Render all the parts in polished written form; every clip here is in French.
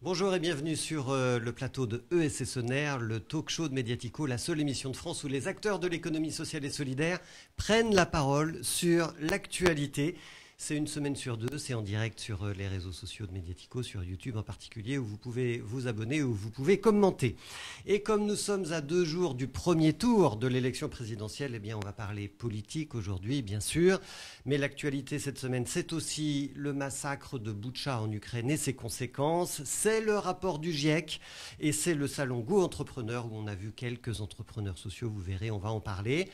Bonjour et bienvenue sur le plateau de ESS On Air, le talk show de Mediatico, la seule émission de France où les acteurs de l'économie sociale et solidaire prennent la parole sur l'actualité. C'est une semaine sur deux, c'est en direct sur les réseaux sociaux de Mediatico, sur YouTube en particulier, où vous pouvez vous abonner, où vous pouvez commenter. Et comme nous sommes à 2 jours du premier tour de l'élection présidentielle, eh bien on va parler politique aujourd'hui, bien sûr. Mais l'actualité cette semaine, c'est aussi le massacre de Boutcha en Ukraine et ses conséquences. C'est le rapport du GIEC et c'est le salon Go Entrepreneur où on a vu quelques entrepreneurs sociaux, vous verrez, on va en parler.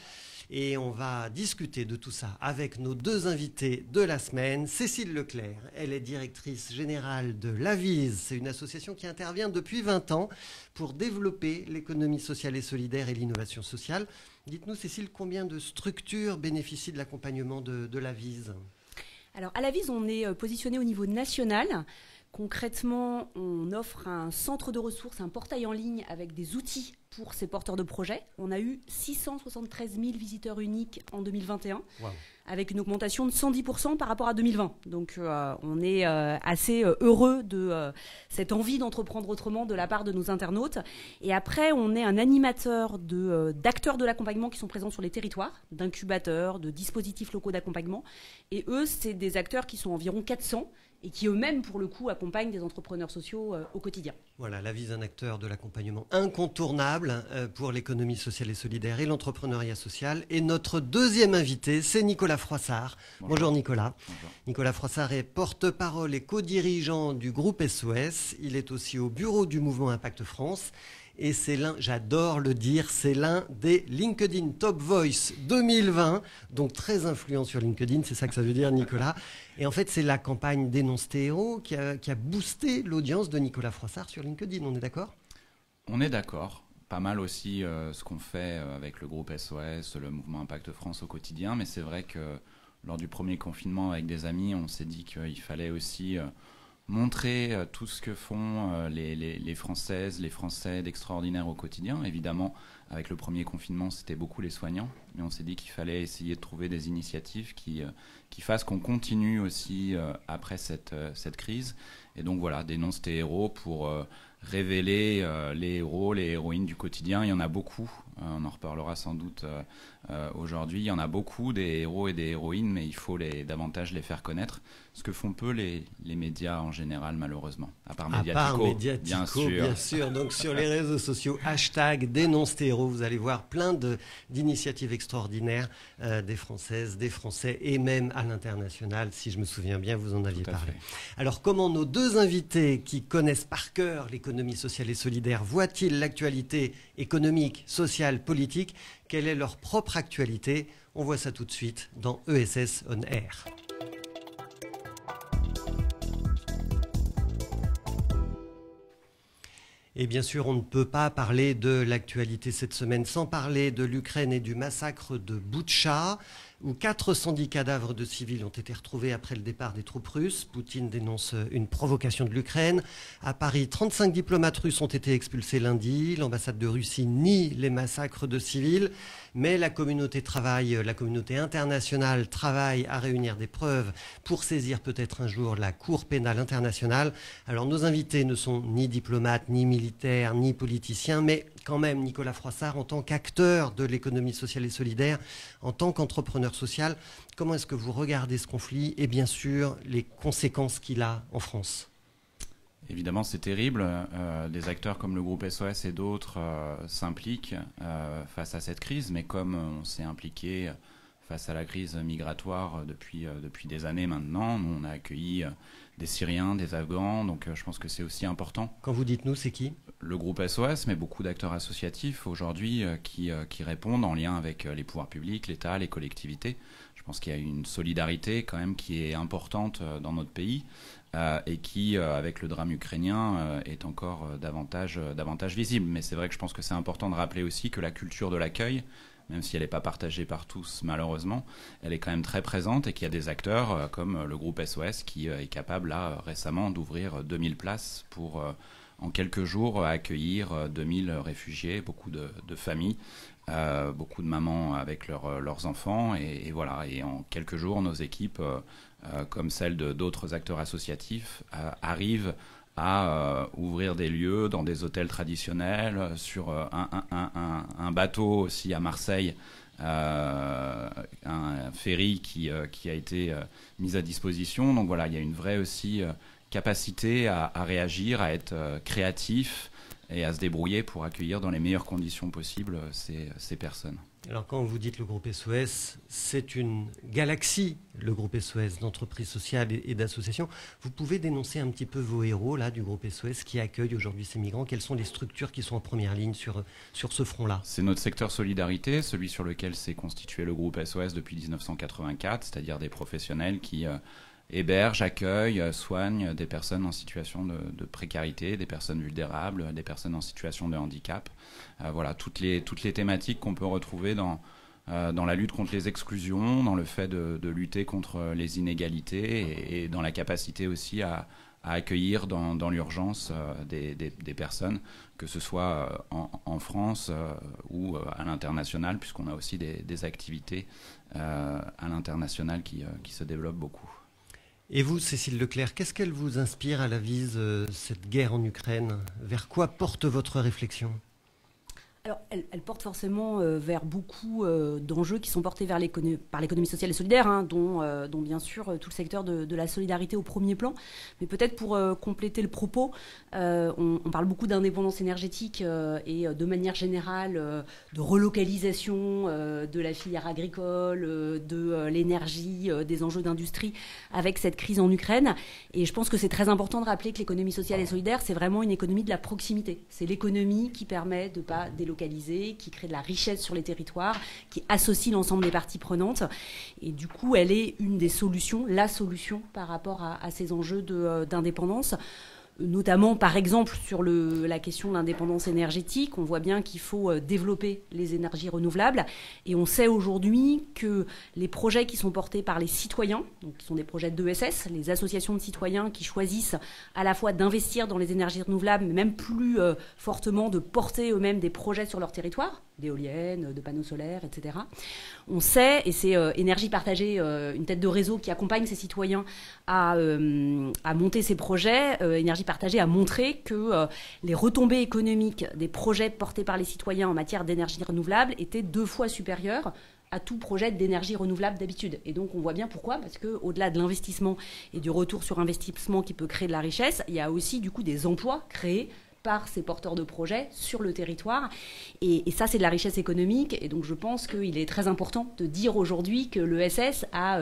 Et on va discuter de tout ça avec nos 2 invités de la semaine. Cécile Leclerc, elle est directrice générale de l'Avise. C'est une association qui intervient depuis 20 ans pour développer l'économie sociale et solidaire et l'innovation sociale. Dites-nous, Cécile, combien de structures bénéficient de l'accompagnement de l'Avise ? Alors, à l'Avise, on est positionné au niveau national. Concrètement, on offre un centre de ressources, un portail en ligne avec des outils pour ces porteurs de projets. On a eu 673 000 visiteurs uniques en 2021, wow, avec une augmentation de 110% par rapport à 2020. Donc, on est assez heureux de cette envie d'entreprendre autrement de la part de nos internautes. Et après, on est un animateur d'acteurs de l'accompagnement qui sont présents sur les territoires, d'incubateurs, de dispositifs locaux d'accompagnement. Et eux, c'est des acteurs qui sont environ 400 et qui eux-mêmes, pour le coup, accompagnent des entrepreneurs sociaux au quotidien. Voilà, l'Avise, un acteur de l'accompagnement incontournable pour l'économie sociale et solidaire et l'entrepreneuriat social. Et notre deuxième invité, c'est Nicolas Froissart. Bonjour Nicolas. Bonjour. Nicolas Froissart est porte-parole et co-dirigeant du groupe SOS. Il est aussi au bureau du mouvement Impact France. Et c'est j'adore le dire, c'est l'un des LinkedIn Top Voice 2020, donc très influent sur LinkedIn, c'est ça que ça veut dire, Nicolas. Et en fait, c'est la campagne Dénonce tes héros qui a boosté l'audience de Nicolas Froissart sur LinkedIn, on est d'accord ? On est d'accord. Pas mal aussi ce qu'on fait avec le groupe SOS, le mouvement Impact France au quotidien, mais c'est vrai que lors du premier confinement avec des amis, on s'est dit qu'il fallait aussi montrer tout ce que font les Françaises, les Français d'extraordinaire au quotidien. Évidemment, avec le premier confinement, c'était beaucoup les soignants, mais on s'est dit qu'il fallait essayer de trouver des initiatives qui fassent qu'on continue aussi après cette crise. Et donc voilà, Dénonce tes héros pour révéler les héros, les héroïnes du quotidien. Il y en a beaucoup, on en reparlera sans doute aujourd'hui. Il y en a beaucoup des héros et des héroïnes, mais il faut davantage les faire connaître. Ce que font peu les médias en général, malheureusement. À part Mediatico, bien sûr. Donc sur les réseaux sociaux, hashtag Dénonce tes héros, vous allez voir plein d'initiatives extraordinaires des Françaises, des Français et même à l'international, si je me souviens bien, vous en aviez parlé. Alors comment nos 2 invités qui connaissent par cœur l'économie sociale et solidaire voient-ils l'actualité économique, sociale, politique ? Quelle est leur propre actualité ? On voit ça tout de suite dans ESS On Air. Et bien sûr, on ne peut pas parler de l'actualité cette semaine sans parler de l'Ukraine et du massacre de Boutcha, où 410 cadavres de civils ont été retrouvés après le départ des troupes russes. Poutine dénonce une provocation de l'Ukraine. À Paris, 35 diplomates russes ont été expulsés lundi. L'ambassade de Russie nie les massacres de civils. Mais la communauté internationale travaille à réunir des preuves pour saisir peut-être un jour la Cour pénale internationale. Alors nos invités ne sont ni diplomates, ni militaires, ni politiciens, mais quand même Nicolas Froissart, en tant qu'acteur de l'économie sociale et solidaire, en tant qu'entrepreneur social, comment est-ce que vous regardez ce conflit et bien sûr les conséquences qu'il a en France ? Évidemment, c'est terrible. Des acteurs comme le groupe SOS et d'autres s'impliquent face à cette crise, mais comme on s'est impliqué face à la crise migratoire depuis des années maintenant, nous, on a accueilli des Syriens, des Afghans, donc je pense que c'est aussi important. Quand vous dites nous, c'est qui ? Le groupe SOS, mais beaucoup d'acteurs associatifs aujourd'hui qui répondent en lien avec les pouvoirs publics, l'État, les collectivités. Je pense qu'il y a une solidarité quand même qui est importante dans notre pays. Et qui, avec le drame ukrainien, est encore davantage visible. Mais c'est vrai que je pense que c'est important de rappeler aussi que la culture de l'accueil, même si elle n'est pas partagée par tous, malheureusement, elle est quand même très présente et qu'il y a des acteurs comme le groupe SOS qui est capable, là, récemment, d'ouvrir 2000 places pour, en quelques jours, accueillir 2000 réfugiés, beaucoup de familles. Beaucoup de mamans avec leurs enfants et voilà, et en quelques jours nos équipes comme celles d'autres acteurs associatifs arrivent à ouvrir des lieux dans des hôtels traditionnels, sur un bateau aussi à Marseille, un ferry qui a été mis à disposition. Donc voilà, il y a une vraie aussi capacité à réagir, à être créatif et à se débrouiller pour accueillir dans les meilleures conditions possibles ces personnes. Alors quand vous dites le groupe SOS, c'est une galaxie, le groupe SOS, d'entreprises sociales et d'associations. Vous pouvez dénoncer un petit peu vos héros là, du groupe SOS qui accueillent aujourd'hui ces migrants. Quelles sont les structures qui sont en première ligne sur ce front-là? C'est notre secteur solidarité, celui sur lequel s'est constitué le groupe SOS depuis 1984, c'est-à-dire des professionnels qui hébergent, accueillent, soignent des personnes en situation de précarité, des personnes vulnérables, des personnes en situation de handicap. Voilà, toutes les thématiques qu'on peut retrouver dans la lutte contre les exclusions, dans le fait de lutter contre les inégalités et dans la capacité aussi à accueillir dans l'urgence des personnes, que ce soit en France ou à l'international, puisqu'on a aussi des activités à l'international qui se développent beaucoup. Et vous, Cécile Leclerc, qu'est-ce qu'elle vous inspire à la Vise, cette guerre en Ukraine? Vers quoi porte votre réflexion? Alors, elle porte forcément vers beaucoup d'enjeux qui sont portés par l'économie sociale et solidaire, hein, dont bien sûr tout le secteur de la solidarité au premier plan. Mais peut-être pour compléter le propos, on parle beaucoup d'indépendance énergétique et de manière générale de relocalisation de la filière agricole, de l'énergie, des enjeux d'industrie avec cette crise en Ukraine. Et je pense que c'est très important de rappeler que l'économie sociale et solidaire, c'est vraiment une économie de la proximité. C'est l'économie qui permet de ne pas délocaliser, qui crée de la richesse sur les territoires, qui associe l'ensemble des parties prenantes. Et du coup, elle est une des solutions, la solution par rapport à ces enjeux d'indépendance. Notamment, par exemple, sur la question de l'indépendance énergétique, on voit bien qu'il faut développer les énergies renouvelables. Et on sait aujourd'hui que les projets qui sont portés par les citoyens, donc qui sont des projets d'ESS, les associations de citoyens qui choisissent à la fois d'investir dans les énergies renouvelables, mais même plus fortement de porter eux-mêmes des projets sur leur territoire, d'éoliennes, de panneaux solaires, etc. On sait, et c'est Énergie Partagée, une tête de réseau qui accompagne ces citoyens à monter ces projets. Énergie Partagée a montré que les retombées économiques des projets portés par les citoyens en matière d'énergie renouvelable étaient 2 fois supérieures à tout projet d'énergie renouvelable d'habitude. Et donc on voit bien pourquoi, parce qu'au-delà de l'investissement et du retour sur investissement qui peut créer de la richesse, il y a aussi du coup des emplois créés par ces porteurs de projets sur le territoire. Et ça, c'est de la richesse économique. Et donc, je pense qu'il est très important de dire aujourd'hui que l'ESS a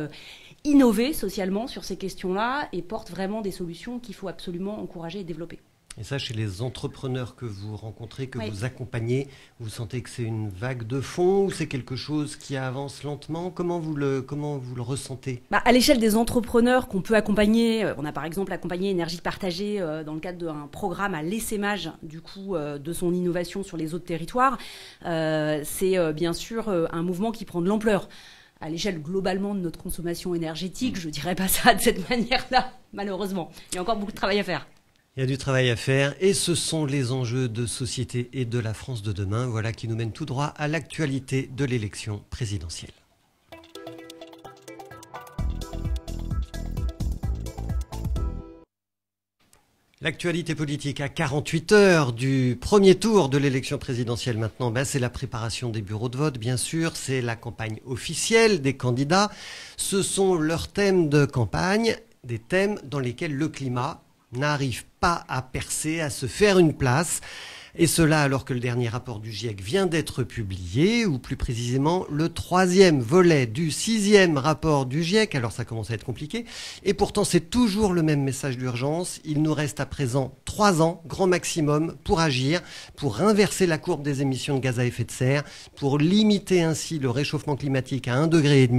innové socialement sur ces questions-là et porte vraiment des solutions qu'il faut absolument encourager et développer. Et ça, chez les entrepreneurs que vous rencontrez, que vous accompagnez, vous sentez que c'est une vague de fond ou c'est quelque chose qui avance lentement? Comment vous le ressentez? À l'échelle des entrepreneurs qu'on peut accompagner, on a par exemple accompagné Énergie Partagée dans le cadre d'un programme à l'essaimage du coup de son innovation sur les autres territoires. C'est bien sûr un mouvement qui prend de l'ampleur. À l'échelle globalement de notre consommation énergétique, je ne dirais pas ça de cette manière-là, malheureusement. Il y a encore beaucoup de travail à faire. Il y a du travail à faire et ce sont les enjeux de société et de la France de demain, voilà qui nous mène tout droit à l'actualité de l'élection présidentielle. L'actualité politique à 48 heures du premier tour de l'élection présidentielle maintenant, c'est la préparation des bureaux de vote, bien sûr, c'est la campagne officielle des candidats. Ce sont leurs thèmes de campagne, des thèmes dans lesquels le climat n'arrive pas à percer, à se faire une place. Et cela alors que le dernier rapport du GIEC vient d'être publié, ou plus précisément le 3e volet du 6e rapport du GIEC. Alors ça commence à être compliqué. Et pourtant c'est toujours le même message d'urgence. Il nous reste à présent 3 ans, grand maximum, pour agir, pour inverser la courbe des émissions de gaz à effet de serre, pour limiter ainsi le réchauffement climatique à 1,5 degré.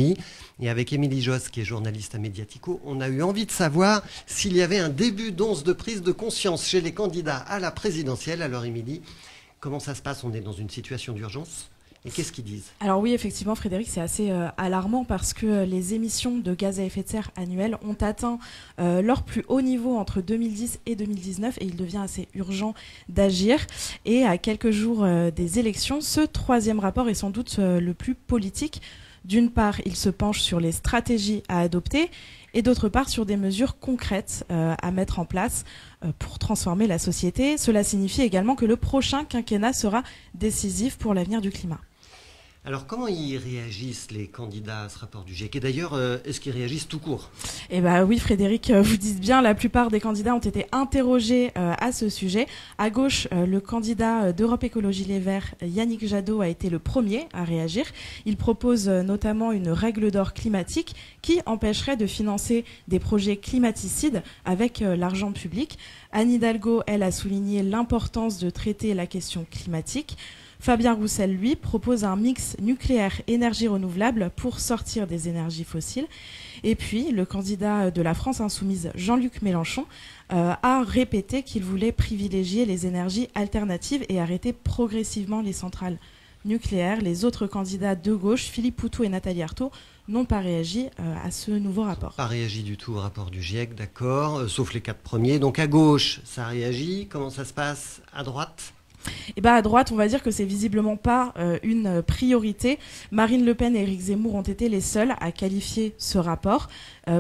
Et avec Émilie Josse, qui est journaliste à Mediatico, on a eu envie de savoir s'il y avait un début d'once de prise de conscience chez les candidats à la présidentielle. Alors Émilie, comment ça se passe? On est dans une situation d'urgence. Et qu'est-ce qu'ils disent? Alors oui, effectivement, Frédéric, c'est assez alarmant parce que les émissions de gaz à effet de serre annuelles ont atteint leur plus haut niveau entre 2010 et 2019 et il devient assez urgent d'agir. Et à quelques jours des élections, ce 3e rapport est sans doute le plus politique. D'une part, il se penche sur les stratégies à adopter et d'autre part sur des mesures concrètes à mettre en place pour transformer la société. Cela signifie également que le prochain quinquennat sera décisif pour l'avenir du climat. Alors, comment ils réagissent, les candidats à ce rapport du GIEC? Et d'ailleurs, est-ce qu'ils réagissent tout court? Eh bien oui, Frédéric, vous dites bien, la plupart des candidats ont été interrogés à ce sujet. À gauche, le candidat d'Europe Écologie Les Verts, Yannick Jadot, a été le premier à réagir. Il propose notamment une règle d'or climatique qui empêcherait de financer des projets climaticides avec l'argent public. Anne Hidalgo, elle, a souligné l'importance de traiter la question climatique. Fabien Roussel, lui, propose un mix nucléaire-énergie renouvelable pour sortir des énergies fossiles. Et puis, le candidat de la France insoumise, Jean-Luc Mélenchon, a répété qu'il voulait privilégier les énergies alternatives et arrêter progressivement les centrales nucléaires. Les autres candidats de gauche, Philippe Poutou et Nathalie Arthaud, n'ont pas réagi à ce nouveau rapport. Pas réagi du tout au rapport du GIEC, d'accord, sauf les 4 premiers. Donc à gauche, ça réagit. Comment ça se passe à droite? Et à droite, on va dire que c'est visiblement pas une priorité. Marine Le Pen et Éric Zemmour ont été les seuls à qualifier ce rapport.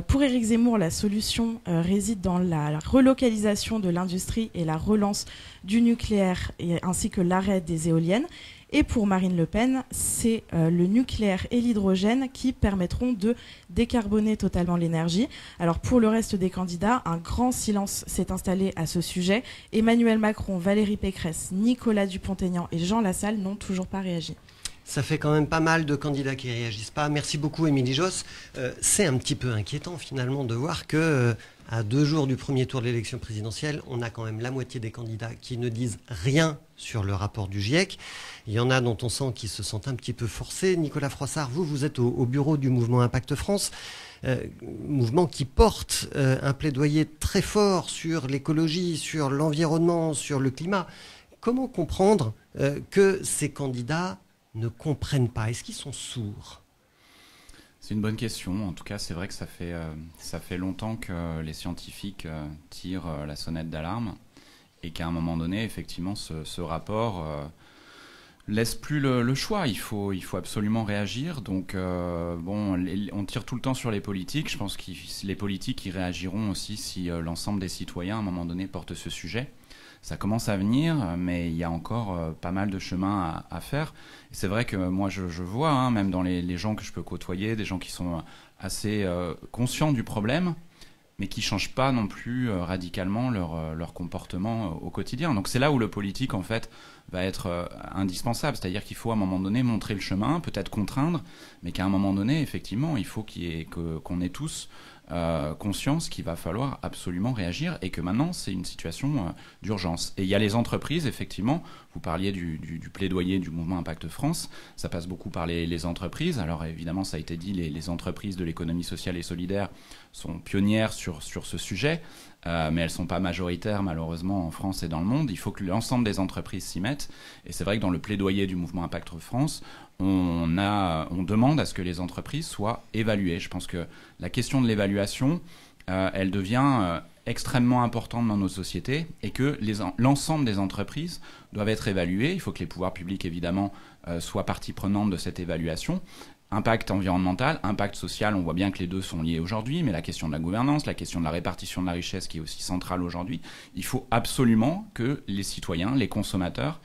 Pour Éric Zemmour, la solution réside dans la relocalisation de l'industrie et la relance du nucléaire ainsi que l'arrêt des éoliennes. Et pour Marine Le Pen, c'est le nucléaire et l'hydrogène qui permettront de décarboner totalement l'énergie. Alors pour le reste des candidats, un grand silence s'est installé à ce sujet. Emmanuel Macron, Valérie Pécresse, Nicolas Dupont-Aignan et Jean Lassalle n'ont toujours pas réagi. Ça fait quand même pas mal de candidats qui ne réagissent pas. Merci beaucoup, Émilie Josse. C'est un petit peu inquiétant finalement de voir que à 2 jours du premier tour de l'élection présidentielle, on a quand même la moitié des candidats qui ne disent rien sur le rapport du GIEC. Il y en a dont on sent qu'ils se sentent un petit peu forcés. Nicolas Froissart, vous êtes au bureau du mouvement Impact France, mouvement qui porte un plaidoyer très fort sur l'écologie, sur l'environnement, sur le climat. Comment comprendre que ces candidats ne comprennent pas? Est-ce qu'ils sont sourds? C'est une bonne question. En tout cas, c'est vrai que ça fait longtemps que les scientifiques tirent la sonnette d'alarme et qu'à un moment donné, effectivement, ce rapport laisse plus le choix. Il faut absolument réagir. Donc, on tire tout le temps sur les politiques. Je pense que les politiques y réagiront aussi si l'ensemble des citoyens, à un moment donné, portent ce sujet. Ça commence à venir, mais il y a encore pas mal de chemin à faire. Et c'est vrai que moi, je vois, même dans les gens que je peux côtoyer, des gens qui sont assez conscients du problème, mais qui ne changent pas non plus radicalement leur comportement au quotidien. Donc c'est là où le politique, en fait, va être indispensable. C'est-à-dire qu'il faut, à un moment donné, montrer le chemin, peut-être contraindre, mais qu'à un moment donné, effectivement, il faut qu'on ait tous conscience qu'il va falloir absolument réagir et que maintenant c'est une situation d'urgence. Et il y a les entreprises, effectivement, vous parliez du plaidoyer du mouvement Impact France, ça passe beaucoup par les entreprises. Alors évidemment, ça a été dit, les entreprises de l'économie sociale et solidaire sont pionnières sur ce sujet, mais elles ne sont pas majoritaires malheureusement en France et dans le monde. Il faut que l'ensemble des entreprises s'y mettent. Et c'est vrai que dans le plaidoyer du mouvement Impact France, on demande à ce que les entreprises soient évaluées. Je pense que la question de l'évaluation, elle devient extrêmement importante dans nos sociétés et que l'ensemble des entreprises doivent être évaluées. Il faut que les pouvoirs publics, évidemment, soient partie prenante de cette évaluation. Impact environnemental, impact social, on voit bien que les deux sont liés aujourd'hui, mais la question de la gouvernance, la question de la répartition de la richesse qui est aussi centrale aujourd'hui, il faut absolument que les citoyens, les consommateurs,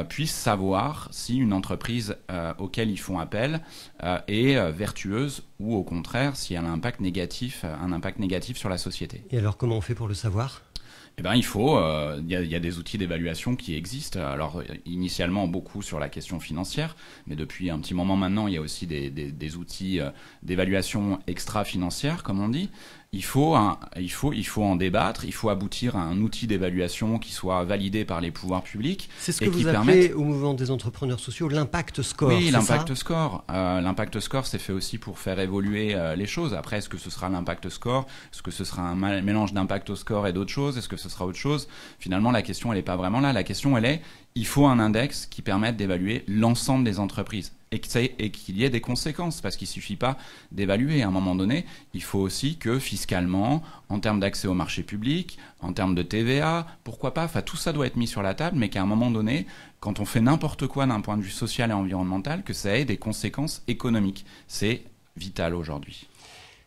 puissent savoir si une entreprise auquel ils font appel est vertueuse ou au contraire si elle a un impact négatif sur la société. Et alors comment on fait pour le savoir ? Eh ben, il y a des outils d'évaluation qui existent. Alors, initialement, beaucoup sur la question financière, mais depuis un petit moment maintenant, il y a aussi des outils d'évaluation extra-financière, comme on dit. Il faut en débattre, il faut aboutir à un outil d'évaluation qui soit validé par les pouvoirs publics. C'est ce que vous appelez au mouvement des entrepreneurs sociaux l'impact score. Oui, l'impact score. L'impact score, c'est fait aussi pour faire évoluer les choses. Après, est-ce que ce sera l'impact score ? Est-ce que ce sera un mélange d'impact score et d'autres choses ? Est-ce que ce sera autre chose ? Finalement, la question, elle n'est pas vraiment là. La question, elle est, il faut un index qui permette d'évaluer l'ensemble des entreprises et qu'il y ait des conséquences, parce qu'il ne suffit pas d'évaluer. À un moment donné, il faut aussi que fiscalement, en termes d'accès au marché public, en termes de TVA, pourquoi pas, tout ça doit être mis sur la table, mais qu'à un moment donné, quand on fait n'importe quoi d'un point de vue social et environnemental, que ça ait des conséquences économiques. C'est vital aujourd'hui.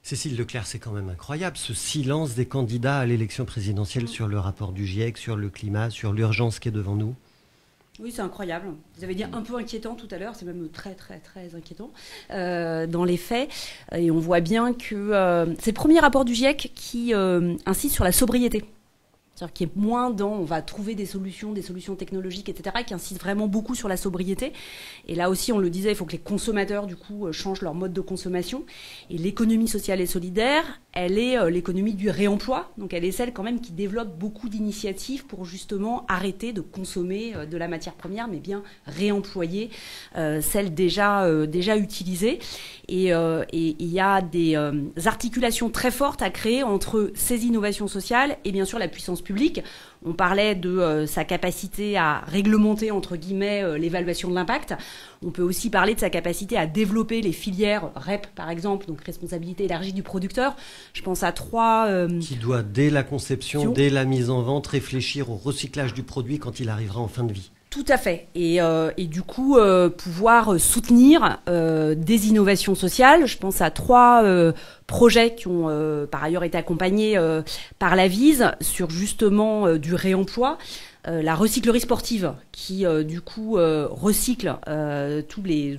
Cécile Leclerc, c'est quand même incroyable, ce silence des candidats à l'élection présidentielle sur le rapport du GIEC, sur le climat, sur l'urgence qui est devant nous. Oui, c'est incroyable. Vous avez dit un peu inquiétant tout à l'heure, c'est même très, très, très inquiétant dans les faits. Et on voit bien que c'est le premier rapport du GIEC qui insiste sur la sobriété. C'est-à-dire qu'il est moins dans on va trouver des solutions technologiques, etc., qui insistent vraiment beaucoup sur la sobriété. Et là aussi, on le disait, il faut que les consommateurs, du coup, changent leur mode de consommation. Et l'économie sociale et solidaire, elle est l'économie du réemploi. Donc elle est celle quand même qui développe beaucoup d'initiatives pour justement arrêter de consommer de la matière première, mais bien réemployer celle déjà utilisée. Et il y a des articulations très fortes à créer entre ces innovations sociales et bien sûr la puissance publique. On parlait de sa capacité à réglementer, entre guillemets, l'évaluation de l'impact. On peut aussi parler de sa capacité à développer les filières REP, par exemple, donc responsabilité élargie du producteur. Je pense à trois... Qui doit, dès la conception, dès la mise en vente, réfléchir au recyclage du produit quand il arrivera en fin de vie. Tout à fait. Et du coup, pouvoir soutenir des innovations sociales. Je pense à trois projets qui ont par ailleurs été accompagnés par la VISE sur justement du réemploi. La recyclerie sportive qui, du coup, recycle tous les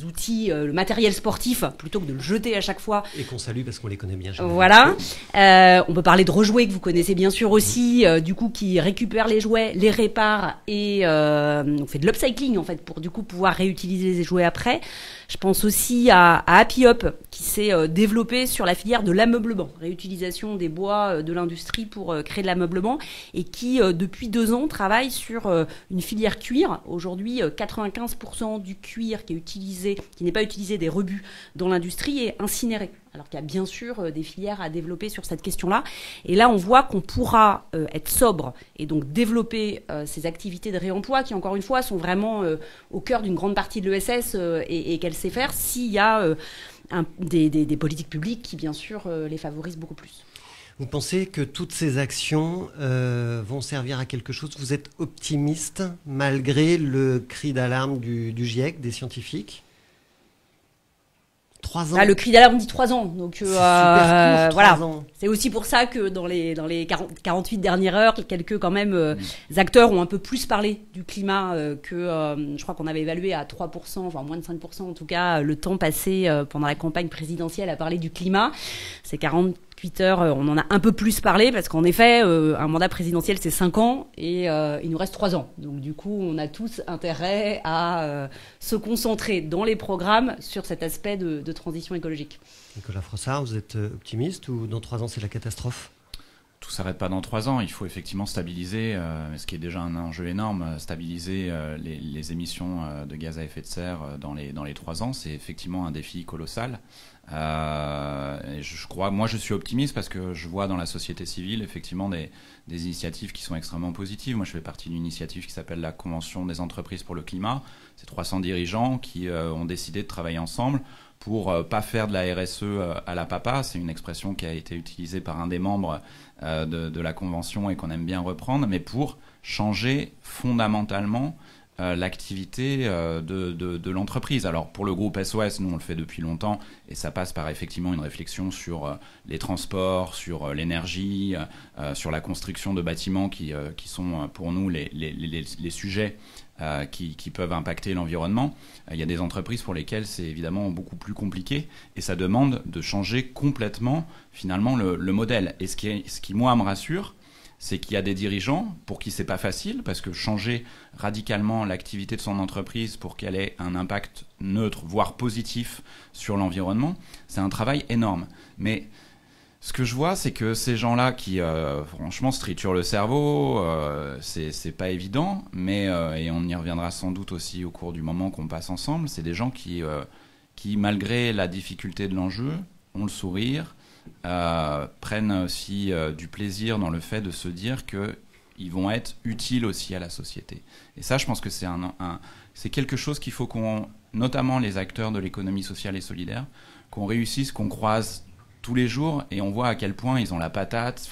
outils, le matériel sportif, plutôt que de le jeter à chaque fois. Et qu'on salue parce qu'on les connaît bien. Voilà. On peut parler de Rejouer, que vous connaissez bien sûr aussi, du coup, qui récupère les jouets, les répare et on fait de l'upcycling, en fait, pour du coup pouvoir réutiliser les jouets après. Je pense aussi à Happy Up, qui s'est développé sur la filière de l'ameublement, réutilisation des bois de l'industrie pour créer de l'ameublement, et qui, depuis 2 ans, travaille sur une filière cuir. Aujourd'hui, 95% du cuir qui n'est pas utilisé des rebuts dans l'industrie est incinéré. Alors qu'il y a bien sûr des filières à développer sur cette question-là. Et là, on voit qu'on pourra être sobre et donc développer ces activités de réemploi qui, encore une fois, sont vraiment au cœur d'une grande partie de l'ESS et qu'elle sait faire s'il y a des politiques publiques qui, bien sûr, les favorisent beaucoup plus. Vous pensez que toutes ces actions vont servir à quelque chose? Vous êtes optimiste malgré le cri d'alarme du GIEC, des scientifiques? 3 ans. Ah, le cri d'alarme dit 3 ans. Donc, c'est super court, 3 voilà. ans. C'est aussi pour ça que dans les 48 dernières heures, quelques quand même acteurs ont un peu plus parlé du climat que je crois qu'on avait évalué à 3%, enfin moins de 5% en tout cas, le temps passé pendant la campagne présidentielle à parler du climat. C'est 48 heures, on en a un peu plus parlé parce qu'en effet, un mandat présidentiel c'est 5 ans et il nous reste 3 ans. Donc du coup, on a tous intérêt à se concentrer dans les programmes sur cet aspect de transition écologique. Nicolas Frossard, vous êtes optimiste ou dans 3 ans c'est la catastrophe? Tout s'arrête pas dans 3 ans. Il faut effectivement stabiliser, ce qui est déjà un enjeu énorme, stabiliser les émissions de gaz à effet de serre dans les 3 ans. C'est effectivement un défi colossal. Et moi je suis optimiste parce que je vois dans la société civile effectivement des initiatives qui sont extrêmement positives. Moi je fais partie d'une initiative qui s'appelle la Convention des entreprises pour le climat. C'est 300 dirigeants qui ont décidé de travailler ensemble pour pas faire de la RSE à la papa. C'est une expression qui a été utilisée par un des membres de la Convention et qu'on aime bien reprendre, mais pour changer fondamentalement l'activité de l'entreprise. Alors pour le groupe SOS, nous on le fait depuis longtemps et ça passe par effectivement une réflexion sur les transports, sur l'énergie, sur la construction de bâtiments qui sont pour nous les sujets qui peuvent impacter l'environnement. Il y a des entreprises pour lesquelles c'est évidemment beaucoup plus compliqué et ça demande de changer complètement finalement le modèle. Et ce qui moi me rassure, c'est qu'il y a des dirigeants pour qui c'est pas facile parce que changer radicalement l'activité de son entreprise pour qu'elle ait un impact neutre, voire positif sur l'environnement, c'est un travail énorme. Mais ce que je vois, c'est que ces gens-là qui, franchement, se triturent le cerveau, c'est pas évident, mais et on y reviendra sans doute aussi au cours du moment qu'on passe ensemble, c'est des gens qui, malgré la difficulté de l'enjeu, ont le sourire, prennent aussi du plaisir dans le fait de se dire qu'ils vont être utiles aussi à la société. Et ça, je pense que c'est quelque chose qu'il faut notamment les acteurs de l'économie sociale et solidaire, qu'on réussisse, qu'on croise tous les jours et on voit à quel point ils ont la patate,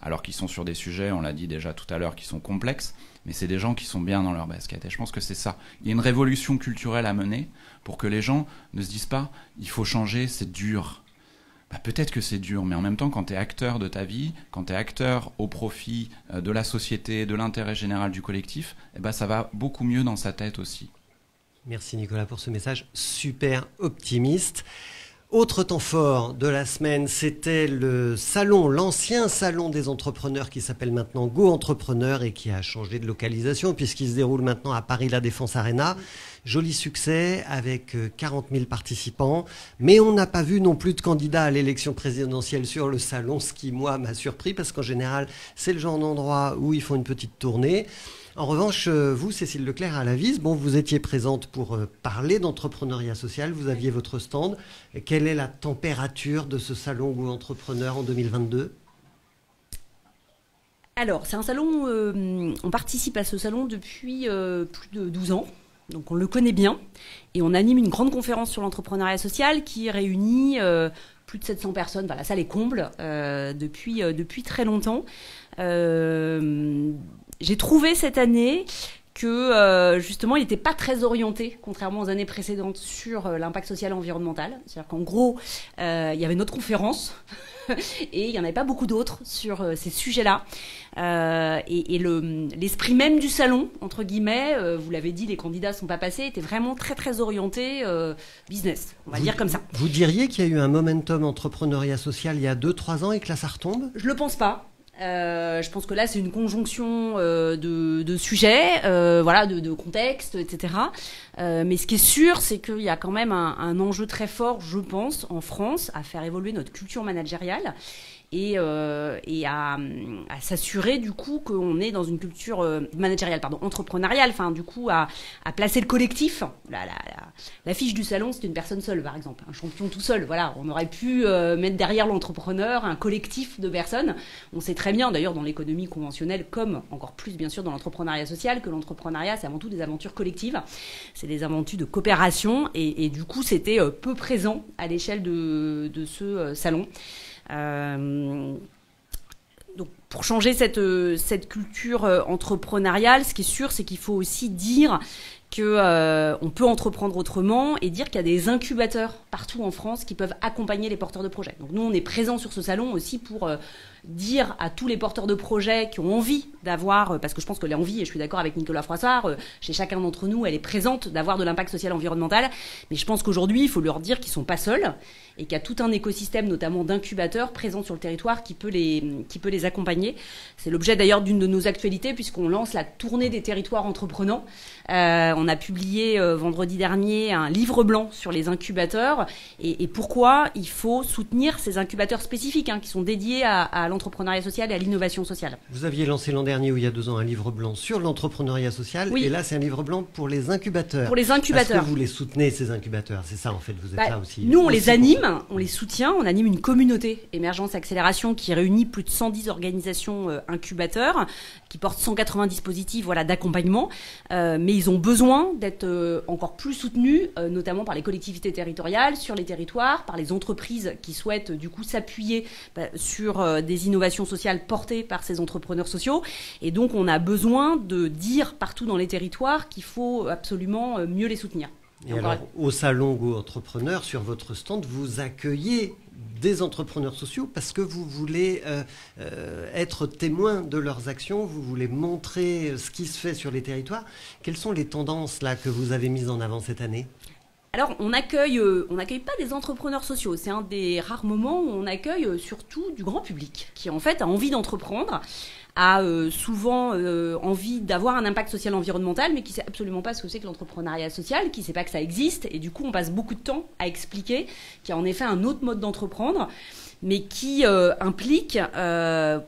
alors qu'ils sont sur des sujets, on l'a dit déjà tout à l'heure, qui sont complexes, mais c'est des gens qui sont bien dans leur basket. Et je pense que c'est ça. Il y a une révolution culturelle à mener pour que les gens ne se disent pas « il faut changer, c'est dur ». peut-être que c'est dur, mais en même temps, quand tu es acteur de ta vie, quand tu es acteur au profit de la société, de l'intérêt général du collectif, ça va beaucoup mieux dans sa tête aussi. Merci Nicolas pour ce message super optimiste. Autre temps fort de la semaine, c'était l'ancien salon des entrepreneurs qui s'appelle maintenant Go Entrepreneur et qui a changé de localisation puisqu'il se déroule maintenant à Paris La Défense Arena. Joli succès avec 40 000 participants, mais on n'a pas vu non plus de candidats à l'élection présidentielle sur le salon, ce qui moi m'a surpris parce qu'en général c'est le genre d'endroit où ils font une petite tournée. En revanche, vous, Cécile Leclerc, à l'Avis, vous étiez présente pour parler d'entrepreneuriat social, vous aviez votre stand. Quelle est la température de ce salon Go Entrepreneur en 2022 ? Alors, c'est un salon, on participe à ce salon depuis plus de 12 ans, donc on le connaît bien. Et on anime une grande conférence sur l'entrepreneuriat social qui réunit plus de 700 personnes. La salle est comble depuis très longtemps. J'ai trouvé cette année que justement il n'était pas très orienté, contrairement aux années précédentes, sur l'impact social et environnemental. C'est-à-dire qu'en gros, il y avait notre conférence et il n'y en avait pas beaucoup d'autres sur ces sujets-là. Et l'esprit même du salon, entre guillemets, vous l'avez dit, les candidats ne sont pas passés, était vraiment très très orienté business, on va dire comme ça. Vous diriez qu'il y a eu un momentum entrepreneuriat social il y a 2-3 ans et que là ça retombe ? Je ne le pense pas. Je pense que là, c'est une conjonction de sujets, de contexte, etc. Mais ce qui est sûr, c'est qu'il y a quand même un enjeu très fort, je pense, en France, à faire évoluer notre culture managériale et à s'assurer du coup qu'on est dans une culture managériale, entrepreneuriale, du coup à placer le collectif. L'affiche du salon, c'est une personne seule, par exemple, un champion tout seul. Voilà, on aurait pu mettre derrière l'entrepreneur un collectif de personnes. On sait très bien, d'ailleurs, dans l'économie conventionnelle, comme encore plus bien sûr dans l'entrepreneuriat social, que l'entrepreneuriat, c'est avant tout des aventures collectives, c'est des aventures de coopération, et du coup, c'était peu présent à l'échelle de ce salon. Donc pour changer cette culture entrepreneuriale, ce qui est sûr, c'est qu'il faut aussi dire qu'on peut entreprendre autrement et dire qu'il y a des incubateurs partout en France qui peuvent accompagner les porteurs de projets. Donc nous, on est présents sur ce salon aussi pour dire à tous les porteurs de projets qui ont envie d'avoir, parce que je pense que l'envie, et je suis d'accord avec Nicolas Froissart, chez chacun d'entre nous, elle est présente, d'avoir de l'impact social et environnemental. Mais je pense qu'aujourd'hui, il faut leur dire qu'ils ne sont pas seuls et qu'il y a tout un écosystème, notamment d'incubateurs, présents sur le territoire qui peut les accompagner. C'est l'objet d'ailleurs d'une de nos actualités, puisqu'on lance la tournée des territoires entreprenants. On a publié vendredi dernier un livre blanc sur les incubateurs et pourquoi il faut soutenir ces incubateurs spécifiques qui sont dédiés à l'entrepreneuriat social et à l'innovation sociale. Vous aviez lancé l'an dernier ou il y a 2 ans un livre blanc sur l'entrepreneuriat social, oui. Et là c'est un livre blanc pour les incubateurs. Pour les incubateurs. Parce que vous les soutenez, ces incubateurs, c'est ça en fait, vous êtes là aussi. Nous on les anime, on les soutient, on anime une communauté Émergence Accélération qui réunit plus de 110 organisations incubateurs, qui portent 180 dispositifs d'accompagnement, mais ils ont besoin d'être encore plus soutenus, notamment par les collectivités territoriales, sur les territoires, par les entreprises qui souhaitent du coup s'appuyer sur des innovations sociales portées par ces entrepreneurs sociaux. Et donc on a besoin de dire partout dans les territoires qu'il faut absolument mieux les soutenir. Et alors, au salon Go Entrepreneur, sur votre stand, vous accueillez des entrepreneurs sociaux parce que vous voulez être témoin de leurs actions, vous voulez montrer ce qui se fait sur les territoires. Quelles sont les tendances là que vous avez mises en avant cette année ? Alors, on n'accueille pas des entrepreneurs sociaux. C'est un des rares moments où on accueille surtout du grand public qui, en fait, a envie d'entreprendre, a souvent envie d'avoir un impact social environnemental, mais qui ne sait absolument pas ce que c'est que l'entrepreneuriat social, qui ne sait pas que ça existe. Et du coup, on passe beaucoup de temps à expliquer qu'il y a en effet un autre mode d'entreprendre, mais qui implique,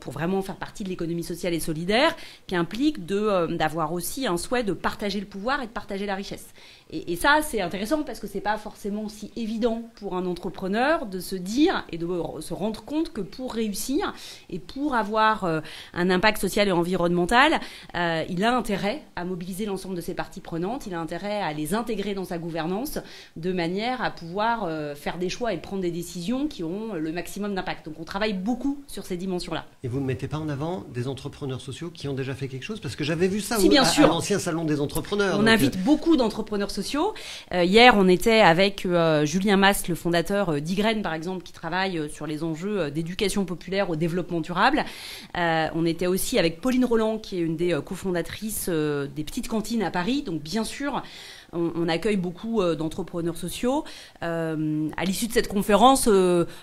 pour vraiment faire partie de l'économie sociale et solidaire, qui implique d'avoir aussi un souhait de partager le pouvoir et de partager la richesse. Et ça, c'est intéressant parce que c'est pas forcément si évident pour un entrepreneur de se dire et de se rendre compte que pour réussir et pour avoir un impact social et environnemental, il a intérêt à mobiliser l'ensemble de ses parties prenantes, il a intérêt à les intégrer dans sa gouvernance de manière à pouvoir faire des choix et prendre des décisions qui auront le maximum maximum d'impact. Donc on travaille beaucoup sur ces dimensions-là. Et vous ne mettez pas en avant des entrepreneurs sociaux qui ont déjà fait quelque chose? Parce que j'avais vu ça bien sûr. À l'ancien salon des entrepreneurs. On invite beaucoup d'entrepreneurs sociaux. Hier, on était avec Julien Mas, le fondateur d'Ygraine, par exemple, qui travaille sur les enjeux d'éducation populaire au développement durable. On était aussi avec Pauline Roland, qui est une des cofondatrices des petites cantines à Paris. Donc bien sûr, on accueille beaucoup d'entrepreneurs sociaux. À l'issue de cette conférence,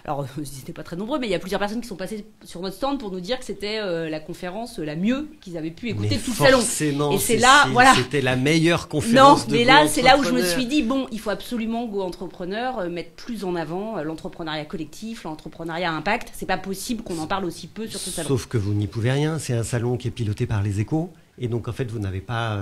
alors ils n'étaient pas très nombreux, mais il y a plusieurs personnes qui sont passées sur notre stand pour nous dire que c'était la conférence la mieux qu'ils avaient pu écouter de tout le salon. Et c'est là, voilà. C'était la meilleure conférence. Non, mais là, c'est là où je me suis dit, bon, il faut absolument Go Entrepreneur mettre plus en avant l'entrepreneuriat collectif, l'entrepreneuriat à impact. C'est pas possible qu'on en parle aussi peu sur ce salon. Sauf que vous n'y pouvez rien. C'est un salon qui est piloté par les Échos. Et donc, en fait, vous n'avez pas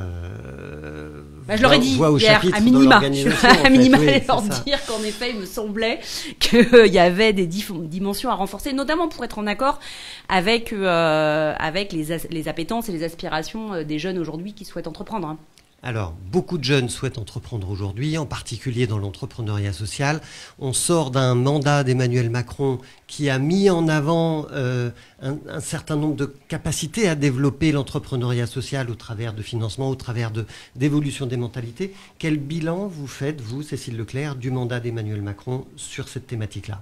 je leur ai dit hier, à minima, leur dire qu'en effet, il me semblait qu'il y avait des dimensions à renforcer, notamment pour être en accord avec les appétences et les aspirations des jeunes aujourd'hui qui souhaitent entreprendre. Hein. Alors, beaucoup de jeunes souhaitent entreprendre aujourd'hui, en particulier dans l'entrepreneuriat social. On sort d'un mandat d'Emmanuel Macron qui a mis en avant un certain nombre de capacités à développer l'entrepreneuriat social au travers de financement, au travers d'évolution des mentalités. Quel bilan vous faites, vous, Cécile Leclerc, du mandat d'Emmanuel Macron sur cette thématique-là ?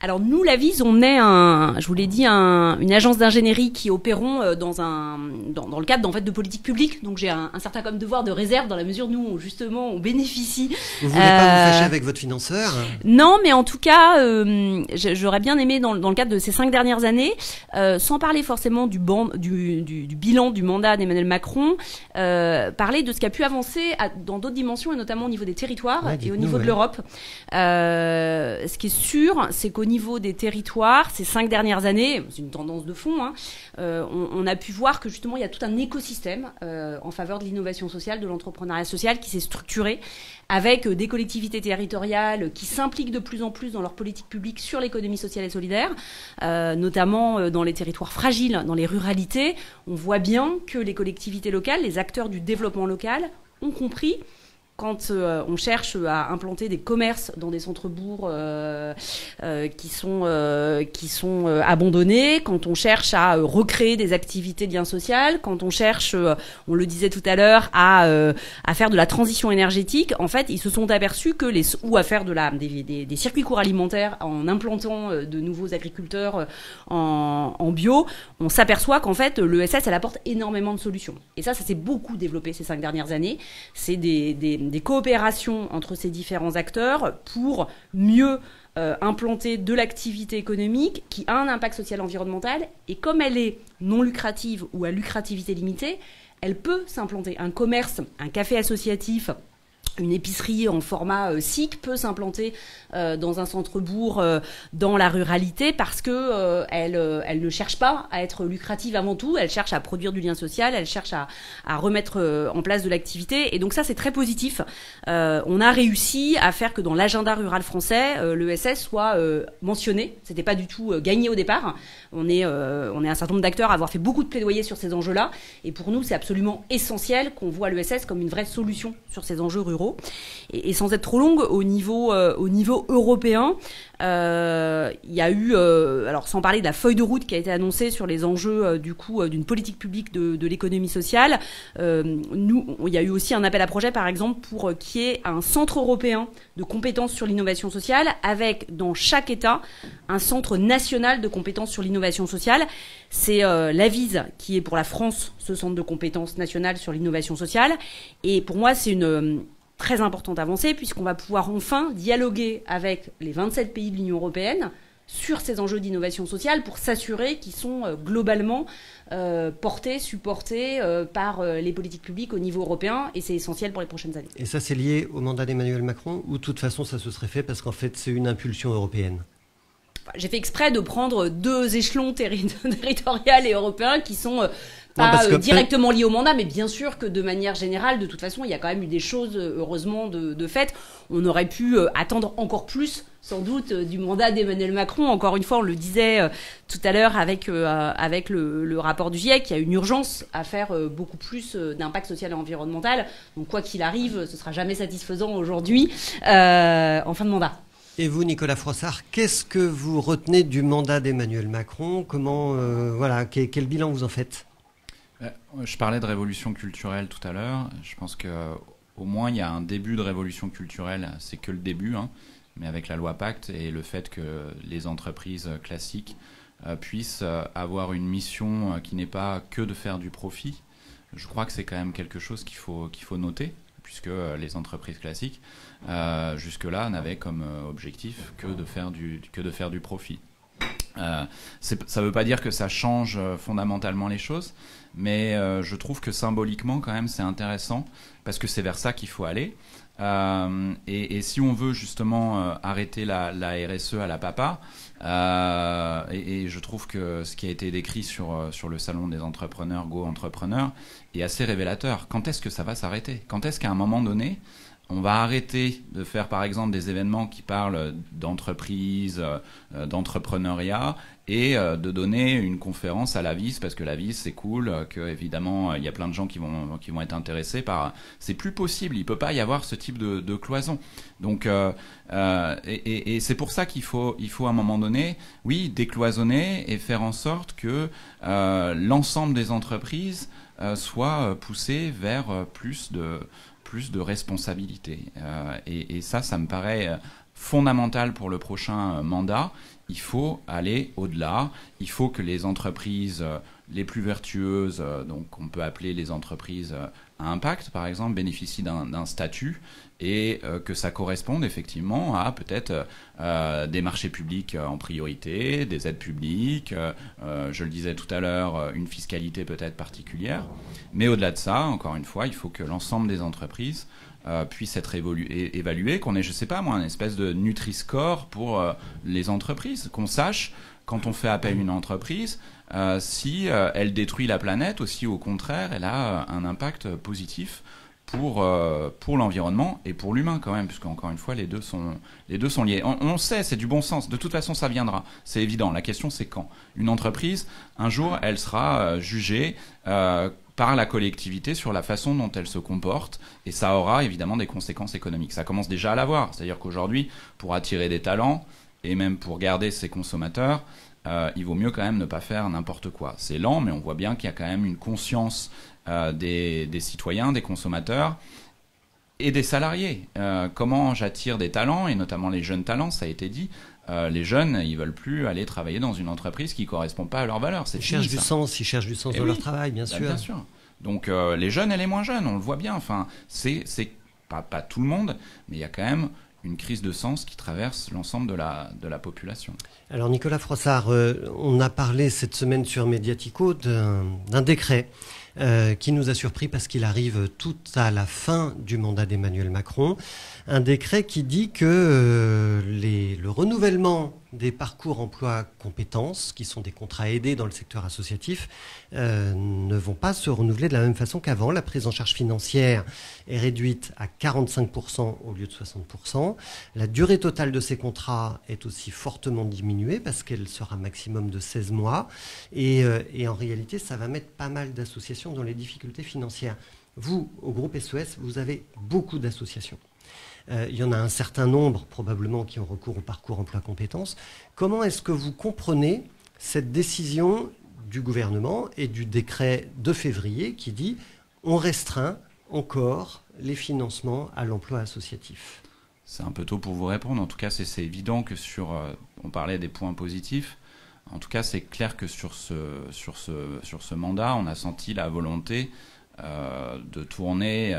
Alors nous, l'Avise, on est je vous l'ai dit, une agence d'ingénierie qui opérons dans le cadre en fait de politique publique. Donc j'ai un certain comme devoir de réserve dans la mesure où nous justement on bénéficie. Vous voulez pas vous fâcher avec votre financeur? Non, mais en tout cas, j'aurais bien aimé dans le cadre de ces 5 dernières années, sans parler forcément du bilan du mandat d'Emmanuel Macron, parler de ce qui a pu avancer dans d'autres dimensions et notamment au niveau des territoires et au niveau de l'Europe. Ce qui est sûr, c'est qu'au niveau des territoires, ces 5 dernières années, c'est une tendance de fond, hein, on a pu voir que justement il y a tout un écosystème en faveur de l'innovation sociale, de l'entrepreneuriat social qui s'est structuré avec des collectivités territoriales qui s'impliquent de plus en plus dans leur politique publique sur l'économie sociale et solidaire, notamment dans les territoires fragiles, dans les ruralités. On voit bien que les collectivités locales, les acteurs du développement local ont compris quand on cherche à implanter des commerces dans des centres-bourgs qui sont abandonnés, quand on cherche à recréer des activités de lien social, quand on cherche, on le disait tout à l'heure, à faire de la transition énergétique, en fait, ils se sont aperçus que ou à faire des circuits courts alimentaires en implantant de nouveaux agriculteurs en bio, on s'aperçoit qu'en fait, l'ESS, elle apporte énormément de solutions. Et ça s'est beaucoup développé ces 5 dernières années. C'est des coopérations entre ces différents acteurs pour mieux implanter de l'activité économique qui a un impact social et environnemental. Et comme elle est non lucrative ou à lucrativité limitée, elle peut s'implanter. Un commerce, un café associatif, une épicerie en format SIC peut s'implanter dans un centre-bourg dans la ruralité parce que elle ne cherche pas à être lucrative avant tout, elle cherche à produire du lien social, elle cherche à remettre en place de l'activité. Et donc ça, c'est très positif. On a réussi à faire que dans l'agenda rural français, l'ESS soit mentionné. C'était pas du tout gagné au départ. On est un certain nombre d'acteurs à avoir fait beaucoup de plaidoyer sur ces enjeux-là. Et pour nous, c'est absolument essentiel qu'on voit l'ESS comme une vraie solution sur ces enjeux ruraux. Et sans être trop longue, au niveau européen, il y a eu, alors sans parler de la feuille de route qui a été annoncée sur les enjeux d'une politique publique de l'économie sociale, il y a eu aussi un appel à projet, par exemple, pour qu'il y ait un centre européen de compétences sur l'innovation sociale, avec dans chaque État un centre national de compétences sur l'innovation sociale. C'est l'Avise qui est pour la France ce centre de compétences nationales sur l'innovation sociale. Et pour moi, c'est une très importante avancée, puisqu'on va pouvoir enfin dialoguer avec les 27 pays de l'Union européenne sur ces enjeux d'innovation sociale pour s'assurer qu'ils sont globalement portés, supportés par les politiques publiques au niveau européen, et c'est essentiel pour les prochaines années. Et ça, c'est lié au mandat d'Emmanuel Macron, ou de toute façon ça se serait fait parce qu'en fait c'est une impulsion européenne? J'ai fait exprès de prendre 2 échelons territoriaux et européens qui sont pas directement liés au mandat, mais bien sûr que de manière générale, de toute façon, il y a quand même eu des choses, heureusement, de fait. On aurait pu attendre encore plus, sans doute, du mandat d'Emmanuel Macron. Encore une fois, on le disait tout à l'heure avec le rapport du GIEC, il y a une urgence à faire beaucoup plus d'impact social et environnemental. Donc, quoi qu'il arrive, ce sera jamais satisfaisant aujourd'hui, en fin de mandat. Et vous, Nicolas Frossard, qu'est-ce que vous retenez du mandat d'Emmanuel Macron? Comment, quel bilan vous en faites? Je parlais de révolution culturelle tout à l'heure. Je pense qu'au moins il y a un début de révolution culturelle. C'est que le début, hein, mais avec la loi Pacte et le fait que les entreprises classiques puissent avoir une mission qui n'est pas que de faire du profit. Je crois que c'est quand même quelque chose qu'il faut noter, puisque les entreprises classiques, jusque-là, n'avaient comme objectif que de faire du profit. Ça ne veut pas dire que ça change fondamentalement les choses, mais je trouve que symboliquement, quand même, c'est intéressant, parce que c'est vers ça qu'il faut aller. Et si on veut justement arrêter la RSE à la papa, et je trouve que ce qui a été décrit sur le salon des entrepreneurs, Go Entrepreneurs, est assez révélateur. Quand est-ce que ça va s'arrêter? Quand est-ce qu'à un moment donné, on va arrêter de faire par exemple des événements qui parlent d'entreprise, d'entrepreneuriat, et de donner une conférence à la vis, parce que la vis c'est cool, que évidemment il y a plein de gens qui vont être intéressés par. C'est plus possible, il peut pas y avoir ce type de cloison. Donc et c'est pour ça qu'il faut à un moment donné, oui, décloisonner et faire en sorte que l'ensemble des entreprises soient poussées vers plus de responsabilité. Et ça me paraît fondamental pour le prochain mandat. Il faut aller au-delà. Il faut que les entreprises les plus vertueuses, donc on peut appeler les entreprises à impact, par exemple, bénéficient d'un statut, et que ça corresponde effectivement à peut-être des marchés publics en priorité, des aides publiques, je le disais tout à l'heure, une fiscalité peut-être particulière. Mais au-delà de ça, encore une fois, il faut que l'ensemble des entreprises puissent être évaluées, qu'on ait, je sais pas moi, une espèce de Nutri-Score pour les entreprises, qu'on sache, quand on fait appel à une entreprise, si elle détruit la planète, ou si au contraire elle a un impact positif pour l'environnement et pour l'humain quand même, puisque encore une fois les deux sont liés. On sait, c'est du bon sens, de toute façon ça viendra, c'est évident. La question c'est quand. Une entreprise, un jour, elle sera jugée par la collectivité sur la façon dont elle se comporte, et ça aura évidemment des conséquences économiques. Ça commence déjà à l'avoir, c'est-à-dire qu'aujourd'hui, pour attirer des talents, et même pour garder ses consommateurs, il vaut mieux quand même ne pas faire n'importe quoi. C'est lent, mais on voit bien qu'il y a quand même une conscience des citoyens, des consommateurs et des salariés. Comment j'attire des talents, et notamment les jeunes talents, ça a été dit. Les jeunes, ils veulent plus aller travailler dans une entreprise qui ne correspond pas à leurs valeurs. Ils cherchent du sens dans leur travail, bien sûr. Bien sûr. Donc les jeunes et les moins jeunes, on le voit bien. Enfin, c'est pas tout le monde, mais il y a quand même une crise de sens qui traverse l'ensemble de la population. Alors Nicolas Frossard, on a parlé cette semaine sur Mediatico d'un décret qui nous a surpris parce qu'il arrive tout à la fin du mandat d'Emmanuel Macron. Un décret qui dit que le renouvellement des parcours emploi compétences, qui sont des contrats aidés dans le secteur associatif, ne vont pas se renouveler de la même façon qu'avant. La prise en charge financière est réduite à 45% au lieu de 60%. La durée totale de ces contrats est aussi fortement diminuée parce qu'elle sera maximum de 16 mois. Et en réalité, ça va mettre pas mal d'associations dans les difficultés financières. Vous, au groupe SOS, vous avez beaucoup d'associations. Il y en a un certain nombre, probablement, qui ont recours au parcours emploi-compétences. Comment est-ce que vous comprenez cette décision du gouvernement et du décret de février qui dit on restreint encore les financements à l'emploi associatif? C'est un peu tôt pour vous répondre. En tout cas, c'est évident que on parlait des points positifs. En tout cas, c'est clair que sur ce mandat, on a senti la volonté de tourner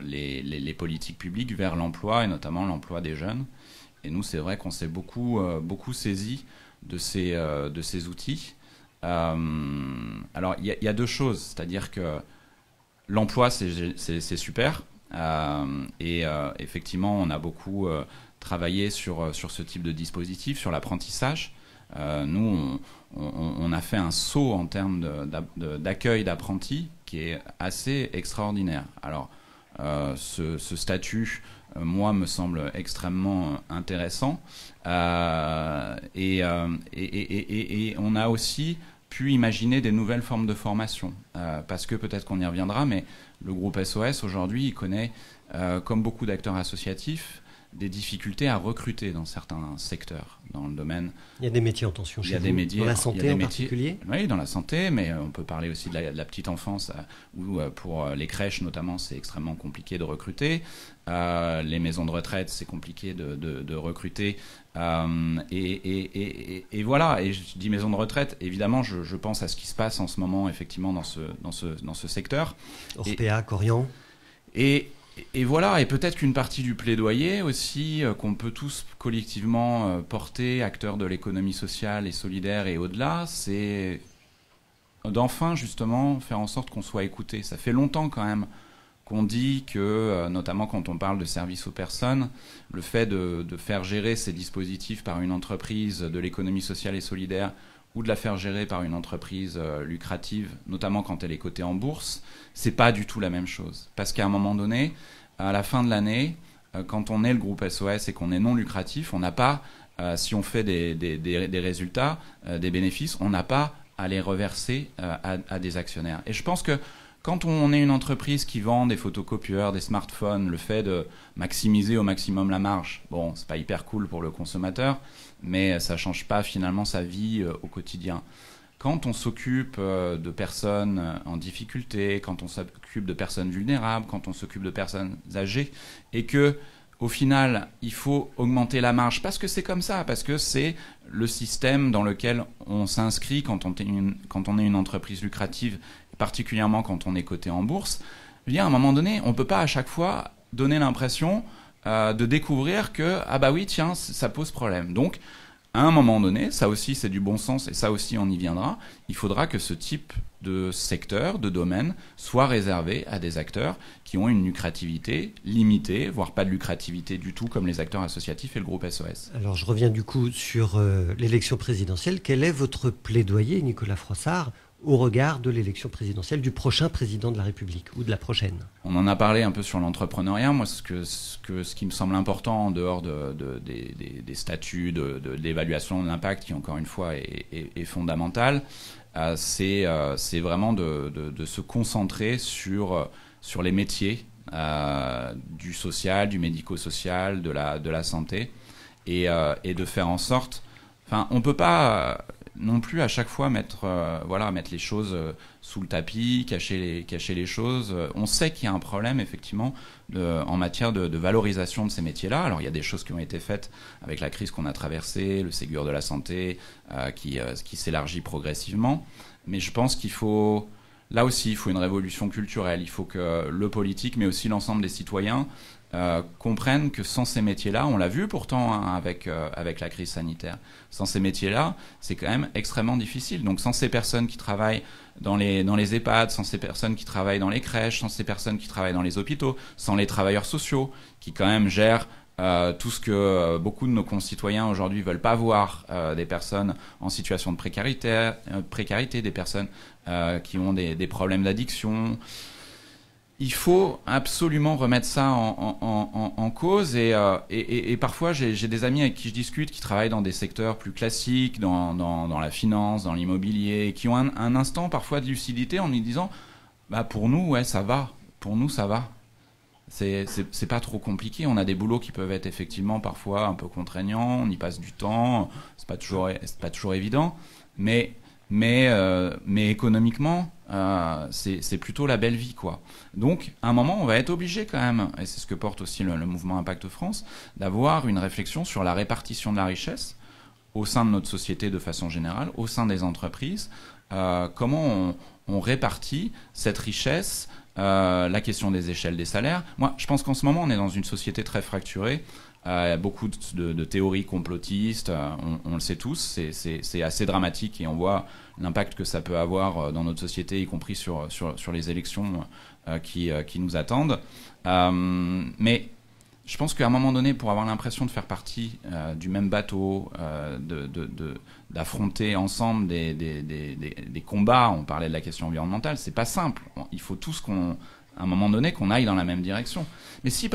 les politiques publiques vers l'emploi, et notamment l'emploi des jeunes. Et nous, c'est vrai qu'on s'est beaucoup saisi de ces outils. Alors, il y a deux choses. C'est-à-dire que l'emploi, c'est super. Et effectivement, on a beaucoup travaillé sur ce type de dispositif, sur l'apprentissage. Nous, on a fait un saut en termes d'accueil d'apprentis qui est assez extraordinaire. Alors, ce statut, moi, me semble extrêmement intéressant. Et on a aussi pu imaginer des nouvelles formes de formation. Parce que peut-être qu'on y reviendra, mais le groupe SOS, aujourd'hui, il connaît, comme beaucoup d'acteurs associatifs, des difficultés à recruter dans certains secteurs, dans le domaine. Il y a des métiers en tension chez vous. Dans la santé en particulier. Oui, dans la santé, mais on peut parler aussi de la petite enfance, où pour les crèches notamment, c'est extrêmement compliqué de recruter. Les maisons de retraite, c'est compliqué de recruter. Et voilà, et je dis maison de retraite, évidemment, je pense à ce qui se passe en ce moment, effectivement, dans ce secteur. Orpea, Corian. Et voilà, et peut-être qu'une partie du plaidoyer aussi, qu'on peut tous collectivement porter, acteurs de l'économie sociale et solidaire et au-delà, c'est d'enfin justement faire en sorte qu'on soit écouté. Ça fait longtemps quand même qu'on dit que, notamment quand on parle de services aux personnes, le fait de faire gérer ces dispositifs par une entreprise de l'économie sociale et solidaire ou de la faire gérer par une entreprise lucrative, notamment quand elle est cotée en bourse, c'est pas du tout la même chose. Parce qu'à un moment donné, à la fin de l'année, quand on est le groupe SOS et qu'on est non lucratif, on n'a pas, si on fait des résultats, des bénéfices, on n'a pas à les reverser à des actionnaires. Et je pense que quand on est une entreprise qui vend des photocopieurs, des smartphones, le fait de maximiser au maximum la marge, bon, c'est pas hyper cool pour le consommateur, mais ça change pas finalement sa vie au quotidien. Quand on s'occupe de personnes en difficulté, quand on s'occupe de personnes vulnérables, quand on s'occupe de personnes âgées, et que au final, il faut augmenter la marge, parce que c'est comme ça, parce que c'est le système dans lequel on s'inscrit quand on est une entreprise lucrative, particulièrement quand on est coté en bourse, à un moment donné, on ne peut pas à chaque fois donner l'impression de découvrir que, ah bah oui, tiens, ça pose problème. Donc, à un moment donné, ça aussi c'est du bon sens, et ça aussi on y viendra, il faudra que ce type de secteur, de domaine, soit réservé à des acteurs qui ont une lucrativité limitée, voire pas de lucrativité du tout, comme les acteurs associatifs et le groupe SOS. Alors je reviens du coup sur l'élection présidentielle. Quel est votre plaidoyer, Nicolas Froissart, au regard de l'élection présidentielle du prochain président de la République ou de la prochaine? On en a parlé un peu sur l'entrepreneuriat. Moi, ce qui me semble important en dehors des statuts, de l'évaluation de l'impact, qui encore une fois est fondamental, c'est vraiment de se concentrer sur les métiers du social, du médico-social, de la santé, et de faire en sorte... Enfin, on ne peut pas... non plus à chaque fois mettre les choses sous le tapis, cacher les choses. On sait qu'il y a un problème effectivement en matière de valorisation de ces métiers-là. Alors il y a des choses qui ont été faites avec la crise qu'on a traversée, le Ségur de la santé qui s'élargit progressivement. Mais je pense qu'il faut, là aussi, il faut une révolution culturelle. Il faut que le politique, mais aussi l'ensemble des citoyens, comprennent que sans ces métiers-là, on l'a vu pourtant avec la crise sanitaire, sans ces métiers-là, c'est quand même extrêmement difficile. Donc sans ces personnes qui travaillent dans les EHPAD, sans ces personnes qui travaillent dans les crèches, sans ces personnes qui travaillent dans les hôpitaux, sans les travailleurs sociaux qui quand même gèrent tout ce que beaucoup de nos concitoyens aujourd'hui veulent pas voir, des personnes en situation de précarité, des personnes qui ont des problèmes d'addiction. Il faut absolument remettre ça en cause et parfois j'ai des amis avec qui je discute qui travaillent dans des secteurs plus classiques, dans la finance, dans l'immobilier, qui ont un instant parfois de lucidité en lui disant bah pour nous ouais ça va, pour nous ça va, c'est pas trop compliqué, on a des boulots qui peuvent être effectivement parfois un peu contraignants, on y passe du temps, c'est pas toujours évident, mais économiquement, c'est plutôt la belle vie, quoi. Donc, à un moment, on va être obligé quand même, et c'est ce que porte aussi le mouvement Impact France, d'avoir une réflexion sur la répartition de la richesse au sein de notre société de façon générale, au sein des entreprises, comment on répartit cette richesse, la question des échelles des salaires. Moi, je pense qu'en ce moment, on est dans une société très fracturée. Il y a beaucoup de théories complotistes, on le sait tous, c'est assez dramatique et on voit l'impact que ça peut avoir dans notre société, y compris sur les élections qui nous attendent. Mais je pense qu'à un moment donné, pour avoir l'impression de faire partie du même bateau, d'affronter ensemble des combats, on parlait de la question environnementale, c'est pas simple. Il faut tous à un moment donné qu'on aille dans la même direction. Mais si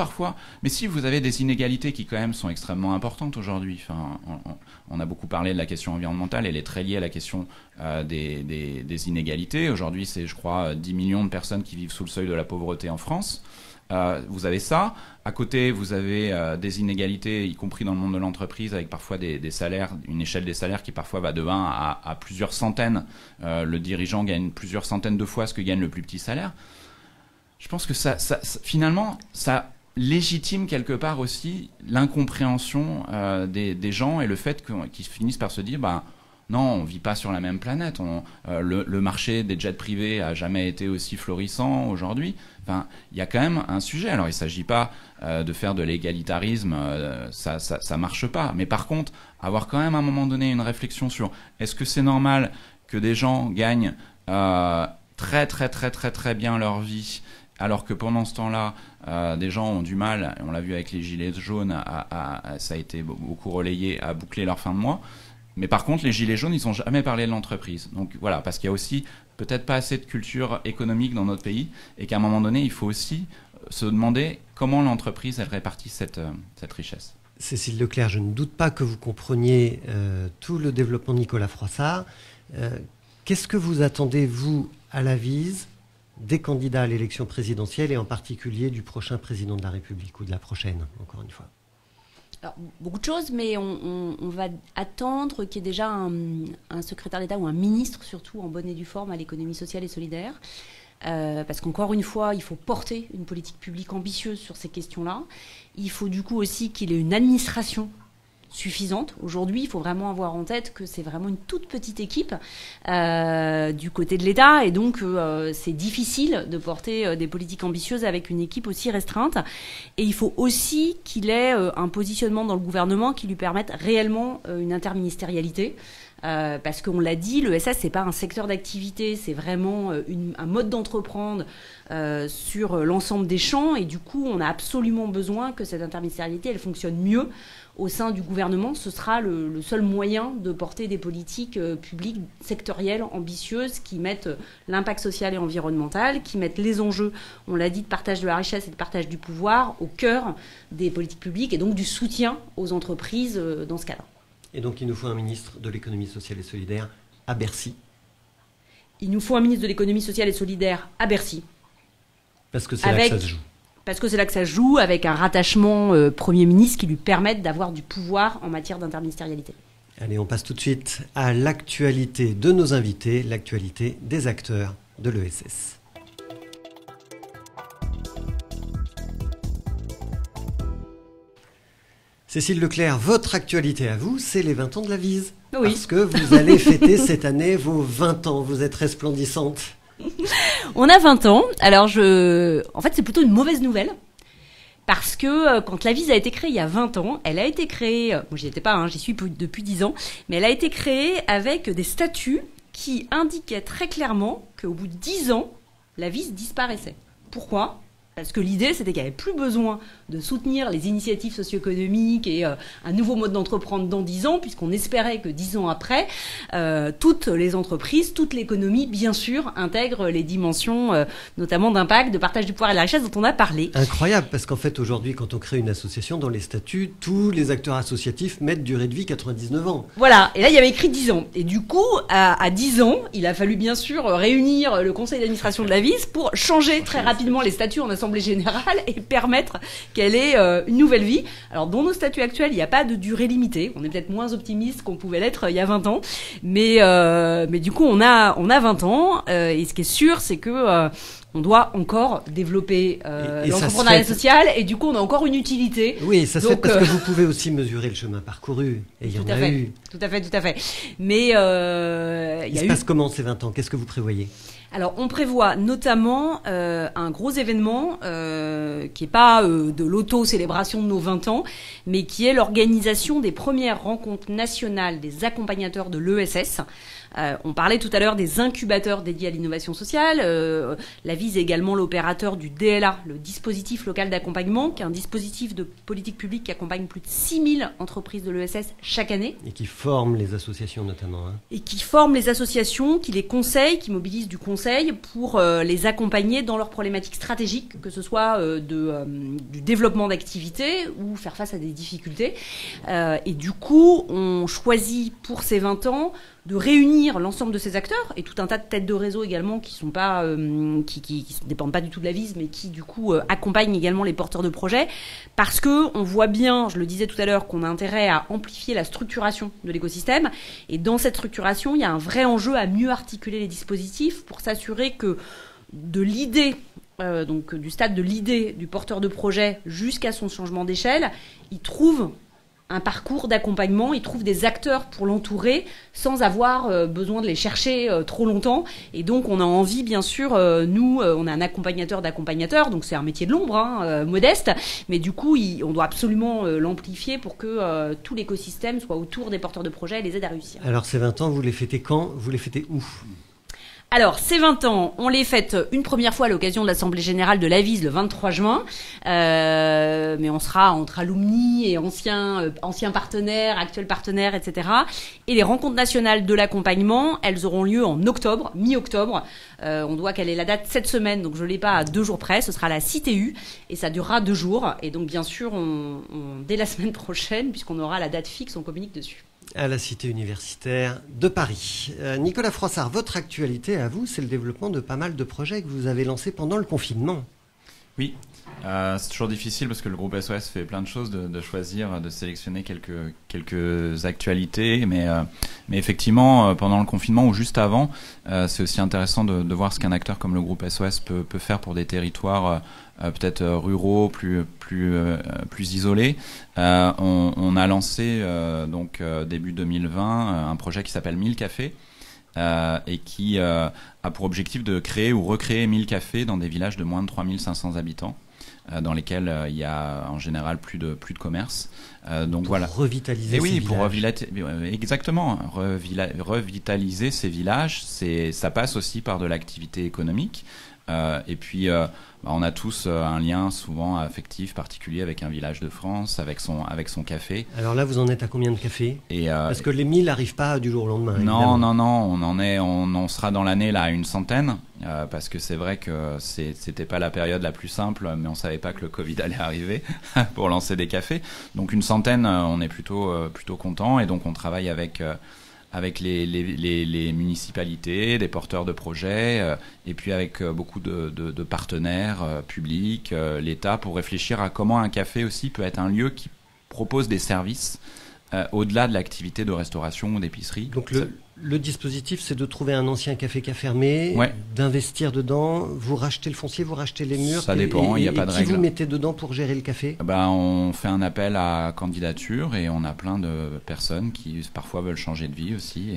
vous avez des inégalités qui quand même sont extrêmement importantes aujourd'hui, enfin, on a beaucoup parlé de la question environnementale, elle est très liée à la question des inégalités. Aujourd'hui, c'est je crois 10 millions de personnes qui vivent sous le seuil de la pauvreté en France. vous avez ça. À côté, vous avez des inégalités, y compris dans le monde de l'entreprise, avec parfois des salaires, une échelle des salaires qui parfois va de 20 à plusieurs centaines. Le dirigeant gagne plusieurs centaines de fois ce que gagne le plus petit salaire. Je pense que finalement, ça légitime quelque part aussi l'incompréhension des gens et le fait qu'ils finissent par se dire non, on vit pas sur la même planète. Le marché des jets privés a jamais été aussi florissant aujourd'hui. Enfin, il y a quand même un sujet. Alors, il s'agit pas de faire de l'égalitarisme, ça marche pas. Mais par contre, avoir quand même à un moment donné une réflexion sur est-ce que c'est normal que des gens gagnent très très très très très bien leur vie, alors que pendant ce temps-là, des gens ont du mal, on l'a vu avec les gilets jaunes, ça a été beaucoup relayé, à boucler leur fin de mois. Mais par contre, les gilets jaunes, ils n'ont jamais parlé de l'entreprise. Donc voilà, parce qu'il y a aussi peut-être pas assez de culture économique dans notre pays, et qu'à un moment donné, il faut aussi se demander comment l'entreprise, elle répartit cette richesse. Cécile Leclerc, je ne doute pas que vous compreniez tout le développement de Nicolas Froissart. Qu'est-ce que vous attendez, vous, à l'Avise, des candidats à l'élection présidentielle, et en particulier du prochain président de la République, ou de la prochaine, encore une fois? Alors, beaucoup de choses, mais on va attendre qu'il y ait déjà un secrétaire d'État ou un ministre, surtout en bonne et due forme, à l'économie sociale et solidaire. Parce qu'encore une fois, il faut porter une politique publique ambitieuse sur ces questions-là. Il faut du coup aussi qu'il ait une administration suffisante. Aujourd'hui, il faut vraiment avoir en tête que c'est vraiment une toute petite équipe du côté de l'État, et donc c'est difficile de porter des politiques ambitieuses avec une équipe aussi restreinte. Et il faut aussi qu'il ait un positionnement dans le gouvernement qui lui permette réellement une interministérialité. Parce qu'on l'a dit, l'ESS, c'est pas un secteur d'activité, c'est vraiment un mode d'entreprendre sur l'ensemble des champs, et du coup, on a absolument besoin que cette interministérialité, elle fonctionne mieux au sein du gouvernement. Ce sera le seul moyen de porter des politiques publiques sectorielles ambitieuses qui mettent l'impact social et environnemental, qui mettent les enjeux, on l'a dit, de partage de la richesse et de partage du pouvoir au cœur des politiques publiques, et donc du soutien aux entreprises dans ce cadre. Et donc, il nous faut un ministre de l'économie sociale et solidaire à Bercy. Il nous faut un ministre de l'économie sociale et solidaire à Bercy. Parce que c'est là que ça se joue. Parce que c'est là que ça se joue, avec un rattachement Premier ministre qui lui permette d'avoir du pouvoir en matière d'interministérialité. Allez, on passe tout de suite à l'actualité de nos invités, l'actualité des acteurs de l'ESS. Cécile Leclerc, votre actualité à vous, c'est les 20 ans de l'Avise. Oui. Parce que vous allez fêter cette année vos 20 ans. Vous êtes resplendissante. On a 20 ans. Alors, en fait, c'est plutôt une mauvaise nouvelle. Parce que quand l'Avise a été créée il y a 20 ans, elle a été créée, moi j'y étais pas, j'y suis depuis 10 ans, mais elle a été créée avec des statuts qui indiquaient très clairement qu'au bout de 10 ans, l'Avise disparaissait. Pourquoi ? Parce que l'idée, c'était qu'il n'y avait plus besoin de soutenir les initiatives socio-économiques et un nouveau mode d'entreprendre dans 10 ans, puisqu'on espérait que 10 ans après, toutes les entreprises, toute l'économie, bien sûr, intègrent les dimensions, notamment d'impact, de partage du pouvoir et de la richesse dont on a parlé. Incroyable, parce qu'en fait, aujourd'hui, quand on crée une association, dans les statuts, tous les acteurs associatifs mettent durée de vie 99 ans. Voilà, et là, il y avait écrit 10 ans. Et du coup, à 10 ans, il a fallu bien sûr réunir le conseil d'administration de l'Avise pour changer très rapidement les statuts en assemblée générale et permettre qu'elle ait une nouvelle vie. Alors, dans nos statuts actuels, il n'y a pas de durée limitée. On est peut-être moins optimiste qu'on pouvait l'être il y a 20 ans. Mais du coup, on a 20 ans. Et ce qui est sûr, c'est que on doit encore développer l'entrepreneuriat social. Et du coup, on a encore une utilité. Oui, ça se fait parce que vous pouvez aussi mesurer le chemin parcouru. Et il y en a eu. Tout à fait. Mais il se passe comment ces 20 ans? Qu'est-ce que vous prévoyez? Alors, on prévoit notamment un gros événement qui n'est pas de l'auto-célébration de nos 20 ans, mais qui est l'organisation des premières rencontres nationales des accompagnateurs de l'ESS. On parlait tout à l'heure des incubateurs dédiés à l'innovation sociale. L'Avise est également l'opérateur du DLA, le dispositif local d'accompagnement, qui est un dispositif de politique publique qui accompagne plus de 6000 entreprises de l'ESS chaque année. Et qui forme les associations notamment. Et qui forme les associations, qui les conseille, qui mobilise du conseil pour les accompagner dans leurs problématiques stratégiques, que ce soit du développement d'activités ou faire face à des difficultés. Et du coup, on choisit pour ces 20 ans de réunir l'ensemble de ces acteurs et tout un tas de têtes de réseau également qui sont pas qui dépendent pas du tout de la VIS, mais qui du coup accompagnent également les porteurs de projets, parce que on voit bien, je le disais tout à l'heure, qu'on a intérêt à amplifier la structuration de l'écosystème, et dans cette structuration il y a un vrai enjeu à mieux articuler les dispositifs pour s'assurer que de l'idée donc du stade de l'idée du porteur de projet jusqu'à son changement d'échelle, il trouve un parcours d'accompagnement, il trouve des acteurs pour l'entourer sans avoir besoin de les chercher trop longtemps. Et donc on a envie, bien sûr, nous, on a un accompagnateur d'accompagnateur, donc c'est un métier de l'ombre, modeste, mais du coup on doit absolument l'amplifier pour que tout l'écosystème soit autour des porteurs de projet et les aide à réussir. Alors ces 20 ans, vous les fêtez quand? Vous les fêtez où? Alors, ces 20 ans, on les fête une première fois à l'occasion de l'Assemblée Générale de l'AVIS le 23 juin. Mais on sera entre alumni et anciens partenaires, actuels partenaires, etc. Et les rencontres nationales de l'accompagnement, elles auront lieu en octobre, mi-octobre. On doit caler la date cette semaine, donc je ne l'ai pas à 2 jours près. Ce sera à la CTU et ça durera 2 jours. Et donc, bien sûr, dès la semaine prochaine, puisqu'on aura la date fixe, on communique dessus. À la Cité universitaire de Paris. Nicolas Froissart, votre actualité à vous, c'est le développement de pas mal de projets que vous avez lancés pendant le confinement. Oui, c'est toujours difficile parce que le groupe SOS fait plein de choses, de choisir, de sélectionner quelques actualités, mais effectivement, pendant le confinement ou juste avant, c'est aussi intéressant de voir ce qu'un acteur comme le groupe SOS peut faire pour des territoires peut-être ruraux, plus isolés. On a lancé donc début 2020 un projet qui s'appelle 1000 cafés et qui a pour objectif de créer ou recréer 1000 cafés dans des villages de moins de 3500 habitants. Dans lesquels il y a en général plus de commerce. Donc pour revitaliser ces villages. Exactement. Revitaliser ces villages, ça passe aussi par de l'activité économique. Et puis, on a tous un lien souvent affectif particulier avec un village de France, avec son café. Alors là, vous en êtes à combien de cafés? Parce que les 1000 n'arrivent pas du jour au lendemain. Non, on sera dans l'année là à une centaine, parce que c'est vrai que c'était pas la période la plus simple, mais on savait pas que le Covid allait arriver pour lancer des cafés. Donc une centaine, on est plutôt content, et donc on travaille avec les municipalités, des porteurs de projets, et puis avec beaucoup de partenaires publics, l'État, pour réfléchir à comment un café aussi peut être un lieu qui propose des services au-delà de l'activité de restauration ou d'épicerie. Donc le dispositif, c'est de trouver un ancien café qui a fermé, ouais, d'investir dedans, vous rachetez le foncier, vous rachetez les murs. Ça dépend, il n'y a pas de règle. Qui vous mettez dedans pour gérer le café? On fait un appel à candidature et on a plein de personnes qui parfois veulent changer de vie aussi.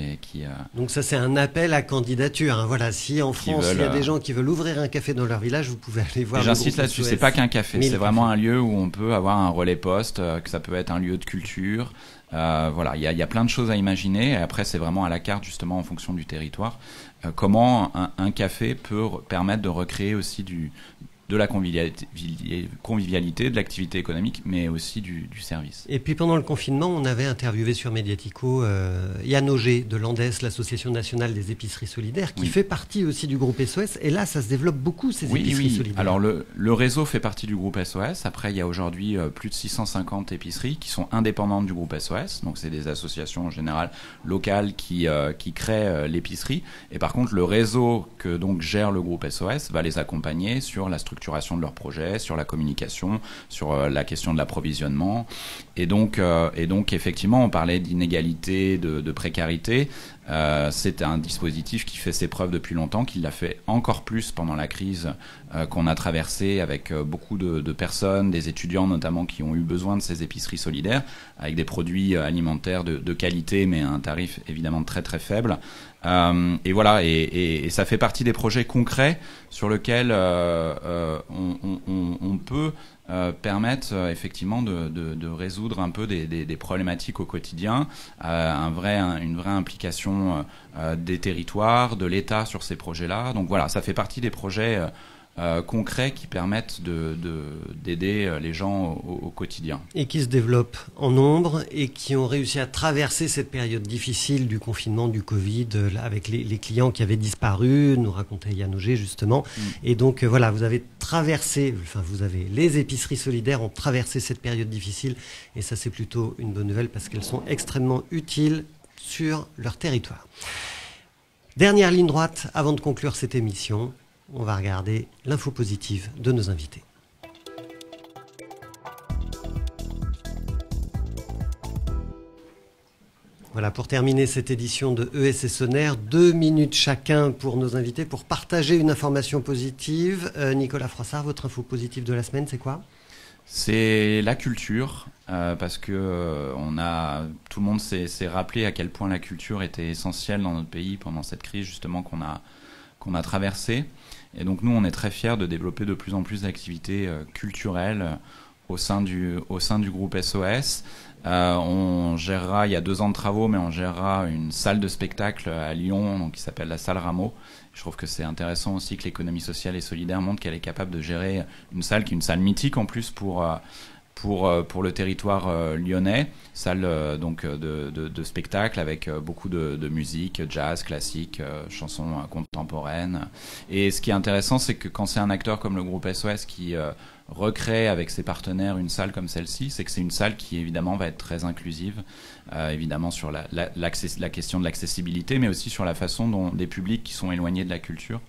Donc ça, c'est un appel à candidature. Hein. Voilà, si en France, il y a des gens qui veulent ouvrir un café dans leur village, vous pouvez aller voir. J'insiste là-dessus, c'est pas qu'un café, c'est vraiment un lieu où on peut avoir un relais poste, que ça peut être un lieu de culture. Voilà, il y a plein de choses à imaginer. Et après, c'est vraiment à la carte, justement, en fonction du territoire. Comment un café peut permettre de recréer aussi de la convivialité, de l'activité économique, mais aussi du service. Et puis pendant le confinement, on avait interviewé sur Mediatico Yann Auger de l'ANDES, l'Association nationale des épiceries solidaires, qui fait partie aussi du groupe SOS. Et là, ça se développe beaucoup, ces épiceries solidaires. Alors le réseau fait partie du groupe SOS. Après, il y a aujourd'hui plus de 650 épiceries qui sont indépendantes du groupe SOS. Donc c'est des associations en général locales qui créent l'épicerie. Et par contre, le réseau que donc gère le groupe SOS va les accompagner sur la structuration de leurs projets, sur la communication, sur la question de l'approvisionnement. Et donc effectivement, on parlait d'inégalité, de précarité. C'est un dispositif qui fait ses preuves depuis longtemps, qui l'a fait encore plus pendant la crise qu'on a traversée, avec beaucoup de personnes, des étudiants notamment, qui ont eu besoin de ces épiceries solidaires, avec des produits alimentaires de qualité, mais à un tarif évidemment très très faible. Et voilà, et ça fait partie des projets concrets sur lesquels on peut permettre effectivement de résoudre un peu des problématiques au quotidien, une vraie implication des territoires, de l'État sur ces projets-là. Donc voilà, ça fait partie des projets concrets qui permettent d'aider les gens au quotidien. Et qui se développent en nombre et qui ont réussi à traverser cette période difficile du confinement, du Covid, avec les clients qui avaient disparu, nous racontait Yann Auger justement. Et donc voilà, les épiceries solidaires ont traversé cette période difficile, et ça c'est plutôt une bonne nouvelle parce qu'elles sont extrêmement utiles sur leur territoire. Dernière ligne droite avant de conclure cette émission, on va regarder l'info positive de nos invités. Voilà, pour terminer cette édition de ESSonaire, 2 minutes chacun pour nos invités pour partager une information positive. Nicolas Froissart, votre info positive de la semaine, c'est quoi ? C'est la culture, parce que tout le monde s'est rappelé à quel point la culture était essentielle dans notre pays pendant cette crise justement qu'on a traversée. Et donc nous, on est très fiers de développer de plus en plus d'activités culturelles au sein du groupe SOS. On gérera, il y a 2 ans de travaux, mais on gérera une salle de spectacle à Lyon, donc qui s'appelle la salle Rameau. Je trouve que c'est intéressant aussi que l'économie sociale et solidaire montre qu'elle est capable de gérer une salle qui est une salle mythique en plus pour le territoire lyonnais, salle donc de spectacle avec beaucoup de musique, jazz, classique, chansons contemporaines. Et ce qui est intéressant, c'est que quand c'est un acteur comme le groupe SOS qui recrée avec ses partenaires une salle comme celle-ci, c'est que c'est une salle qui évidemment va être très inclusive, évidemment sur la question de l'accessibilité, mais aussi sur la façon dont des publics qui sont éloignés de la culture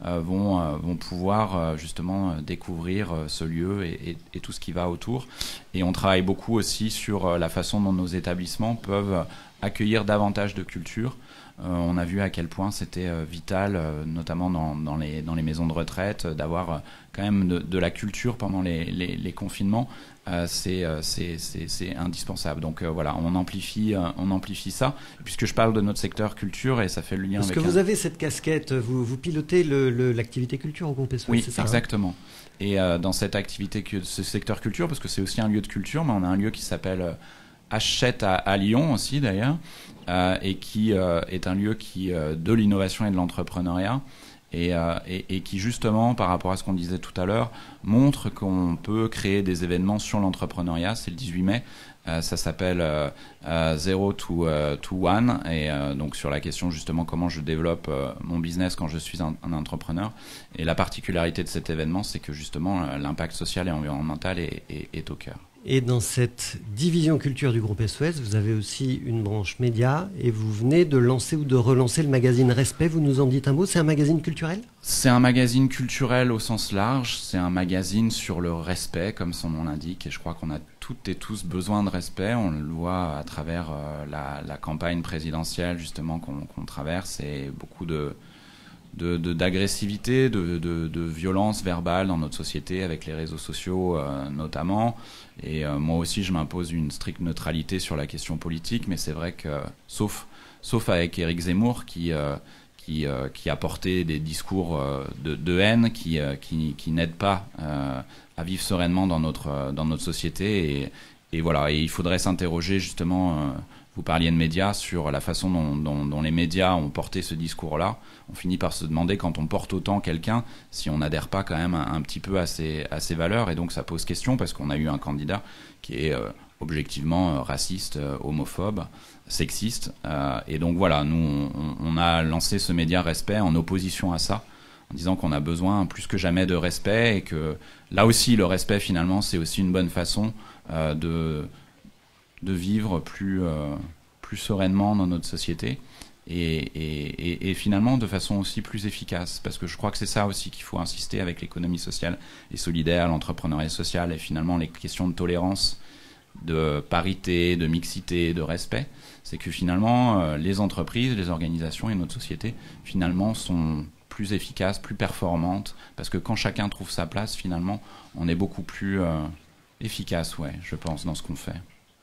vont pouvoir justement découvrir ce lieu et tout ce qui va autour. Et on travaille beaucoup aussi sur la façon dont nos établissements peuvent accueillir davantage de culture. On a vu à quel point c'était vital, notamment dans les maisons de retraite, d'avoir quand même de la culture pendant les confinements. C'est indispensable. Donc voilà, on amplifie ça. Et puisque je parle de notre secteur culture, et ça fait le lien Parce avec... que vous avez cette casquette, vous pilotez l'activité culture au groupe SOS, oui, c'est ça, exactement. Et dans cette activité, ce secteur culture, parce que c'est aussi un lieu de culture, mais on a un lieu qui s'appelle Hachette à Lyon aussi d'ailleurs, et qui est un lieu de l'innovation et de l'entrepreneuriat. Et qui justement, par rapport à ce qu'on disait tout à l'heure, montre qu'on peut créer des événements sur l'entrepreneuriat. C'est le 18 mai, ça s'appelle Zero to One, et donc sur la question justement comment je développe mon business quand je suis un entrepreneur. Et la particularité de cet événement, c'est que justement l'impact social et environnemental est au cœur. Et dans cette division culture du groupe SOS, vous avez aussi une branche média et vous venez de lancer ou de relancer le magazine Respect. Vous nous en dites un mot, c'est un magazine culturel ? C'est un magazine culturel au sens large, c'est un magazine sur le respect, comme son nom l'indique, et je crois qu'on a toutes et tous besoin de respect. On le voit à travers la campagne présidentielle justement qu'on traverse, et beaucoup d'agressivité, de violence verbale dans notre société, avec les réseaux sociaux notamment. Et moi aussi, je m'impose une stricte neutralité sur la question politique, mais c'est vrai que, sauf avec Éric Zemmour, qui a porté des discours de haine qui n'aident pas à vivre sereinement dans notre société. Et voilà, et il faudrait s'interroger justement... Vous parliez de médias, sur la façon dont les médias ont porté ce discours-là. On finit par se demander, quand on porte autant quelqu'un, si on n'adhère pas quand même un petit peu à ses valeurs. Et donc ça pose question, parce qu'on a eu un candidat qui est objectivement raciste, homophobe, sexiste. Et donc voilà, nous, on a lancé ce média Respect en opposition à ça, en disant qu'on a besoin plus que jamais de respect, et que là aussi, le respect, finalement, c'est aussi une bonne façon de vivre plus sereinement dans notre société, et finalement de façon aussi plus efficace, parce que je crois que c'est ça aussi qu'il faut insister avec l'économie sociale et solidaire, l'entrepreneuriat social, et finalement les questions de tolérance, de parité, de mixité, de respect. C'est que finalement les entreprises, les organisations et notre société finalement sont plus efficaces, plus performantes, parce que quand chacun trouve sa place, finalement on est beaucoup plus efficace, je pense, dans ce qu'on fait.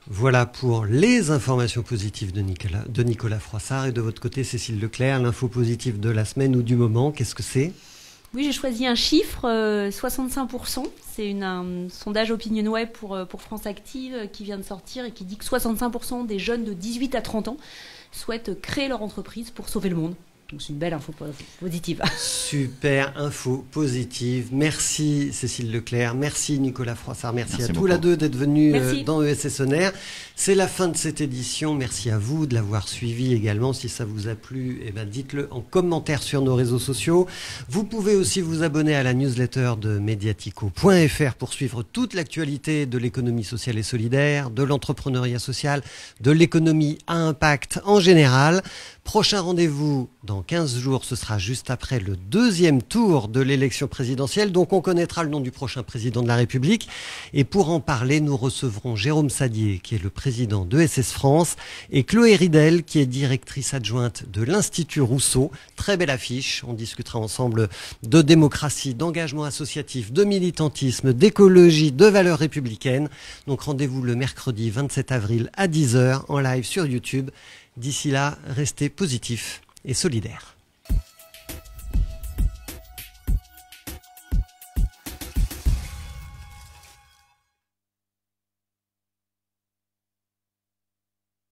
Voilà pour les informations positives de Nicolas Froissart. Et de votre côté, Cécile Leclerc, l'info positive de la semaine ou du moment, qu'est-ce que c'est ? Oui, j'ai choisi un chiffre, 65%. C'est un sondage OpinionWay pour France Active qui vient de sortir et qui dit que 65% des jeunes de 18 à 30 ans souhaitent créer leur entreprise pour sauver le monde. Donc c'est une belle info positive. Super info positive. Merci Cécile Leclerc, merci Nicolas Froissart, merci à tous beaucoup. les deux d'être venus Merci. dans ESS On Air. C'est la fin de cette édition. Merci à vous de l'avoir suivi également. Si ça vous a plu, eh ben dites-le en commentaire sur nos réseaux sociaux. Vous pouvez aussi vous abonner à la newsletter de mediatico.fr pour suivre toute l'actualité de l'économie sociale et solidaire, de l'entrepreneuriat social, de l'économie à impact en général. Prochain rendez-vous dans 15 jours, ce sera juste après le deuxième tour de l'élection présidentielle. Donc on connaîtra le nom du prochain président de la République. Et pour en parler, nous recevrons Jérôme Sadier, qui est le président d'ESS France, et Chloé Ridel, qui est directrice adjointe de l'Institut Rousseau. Très belle affiche. On discutera ensemble de démocratie, d'engagement associatif, de militantisme, d'écologie, de valeurs républicaines. Donc rendez-vous le mercredi 27 avril à 10h en live sur YouTube. D'ici là, restez positifs et solidaires.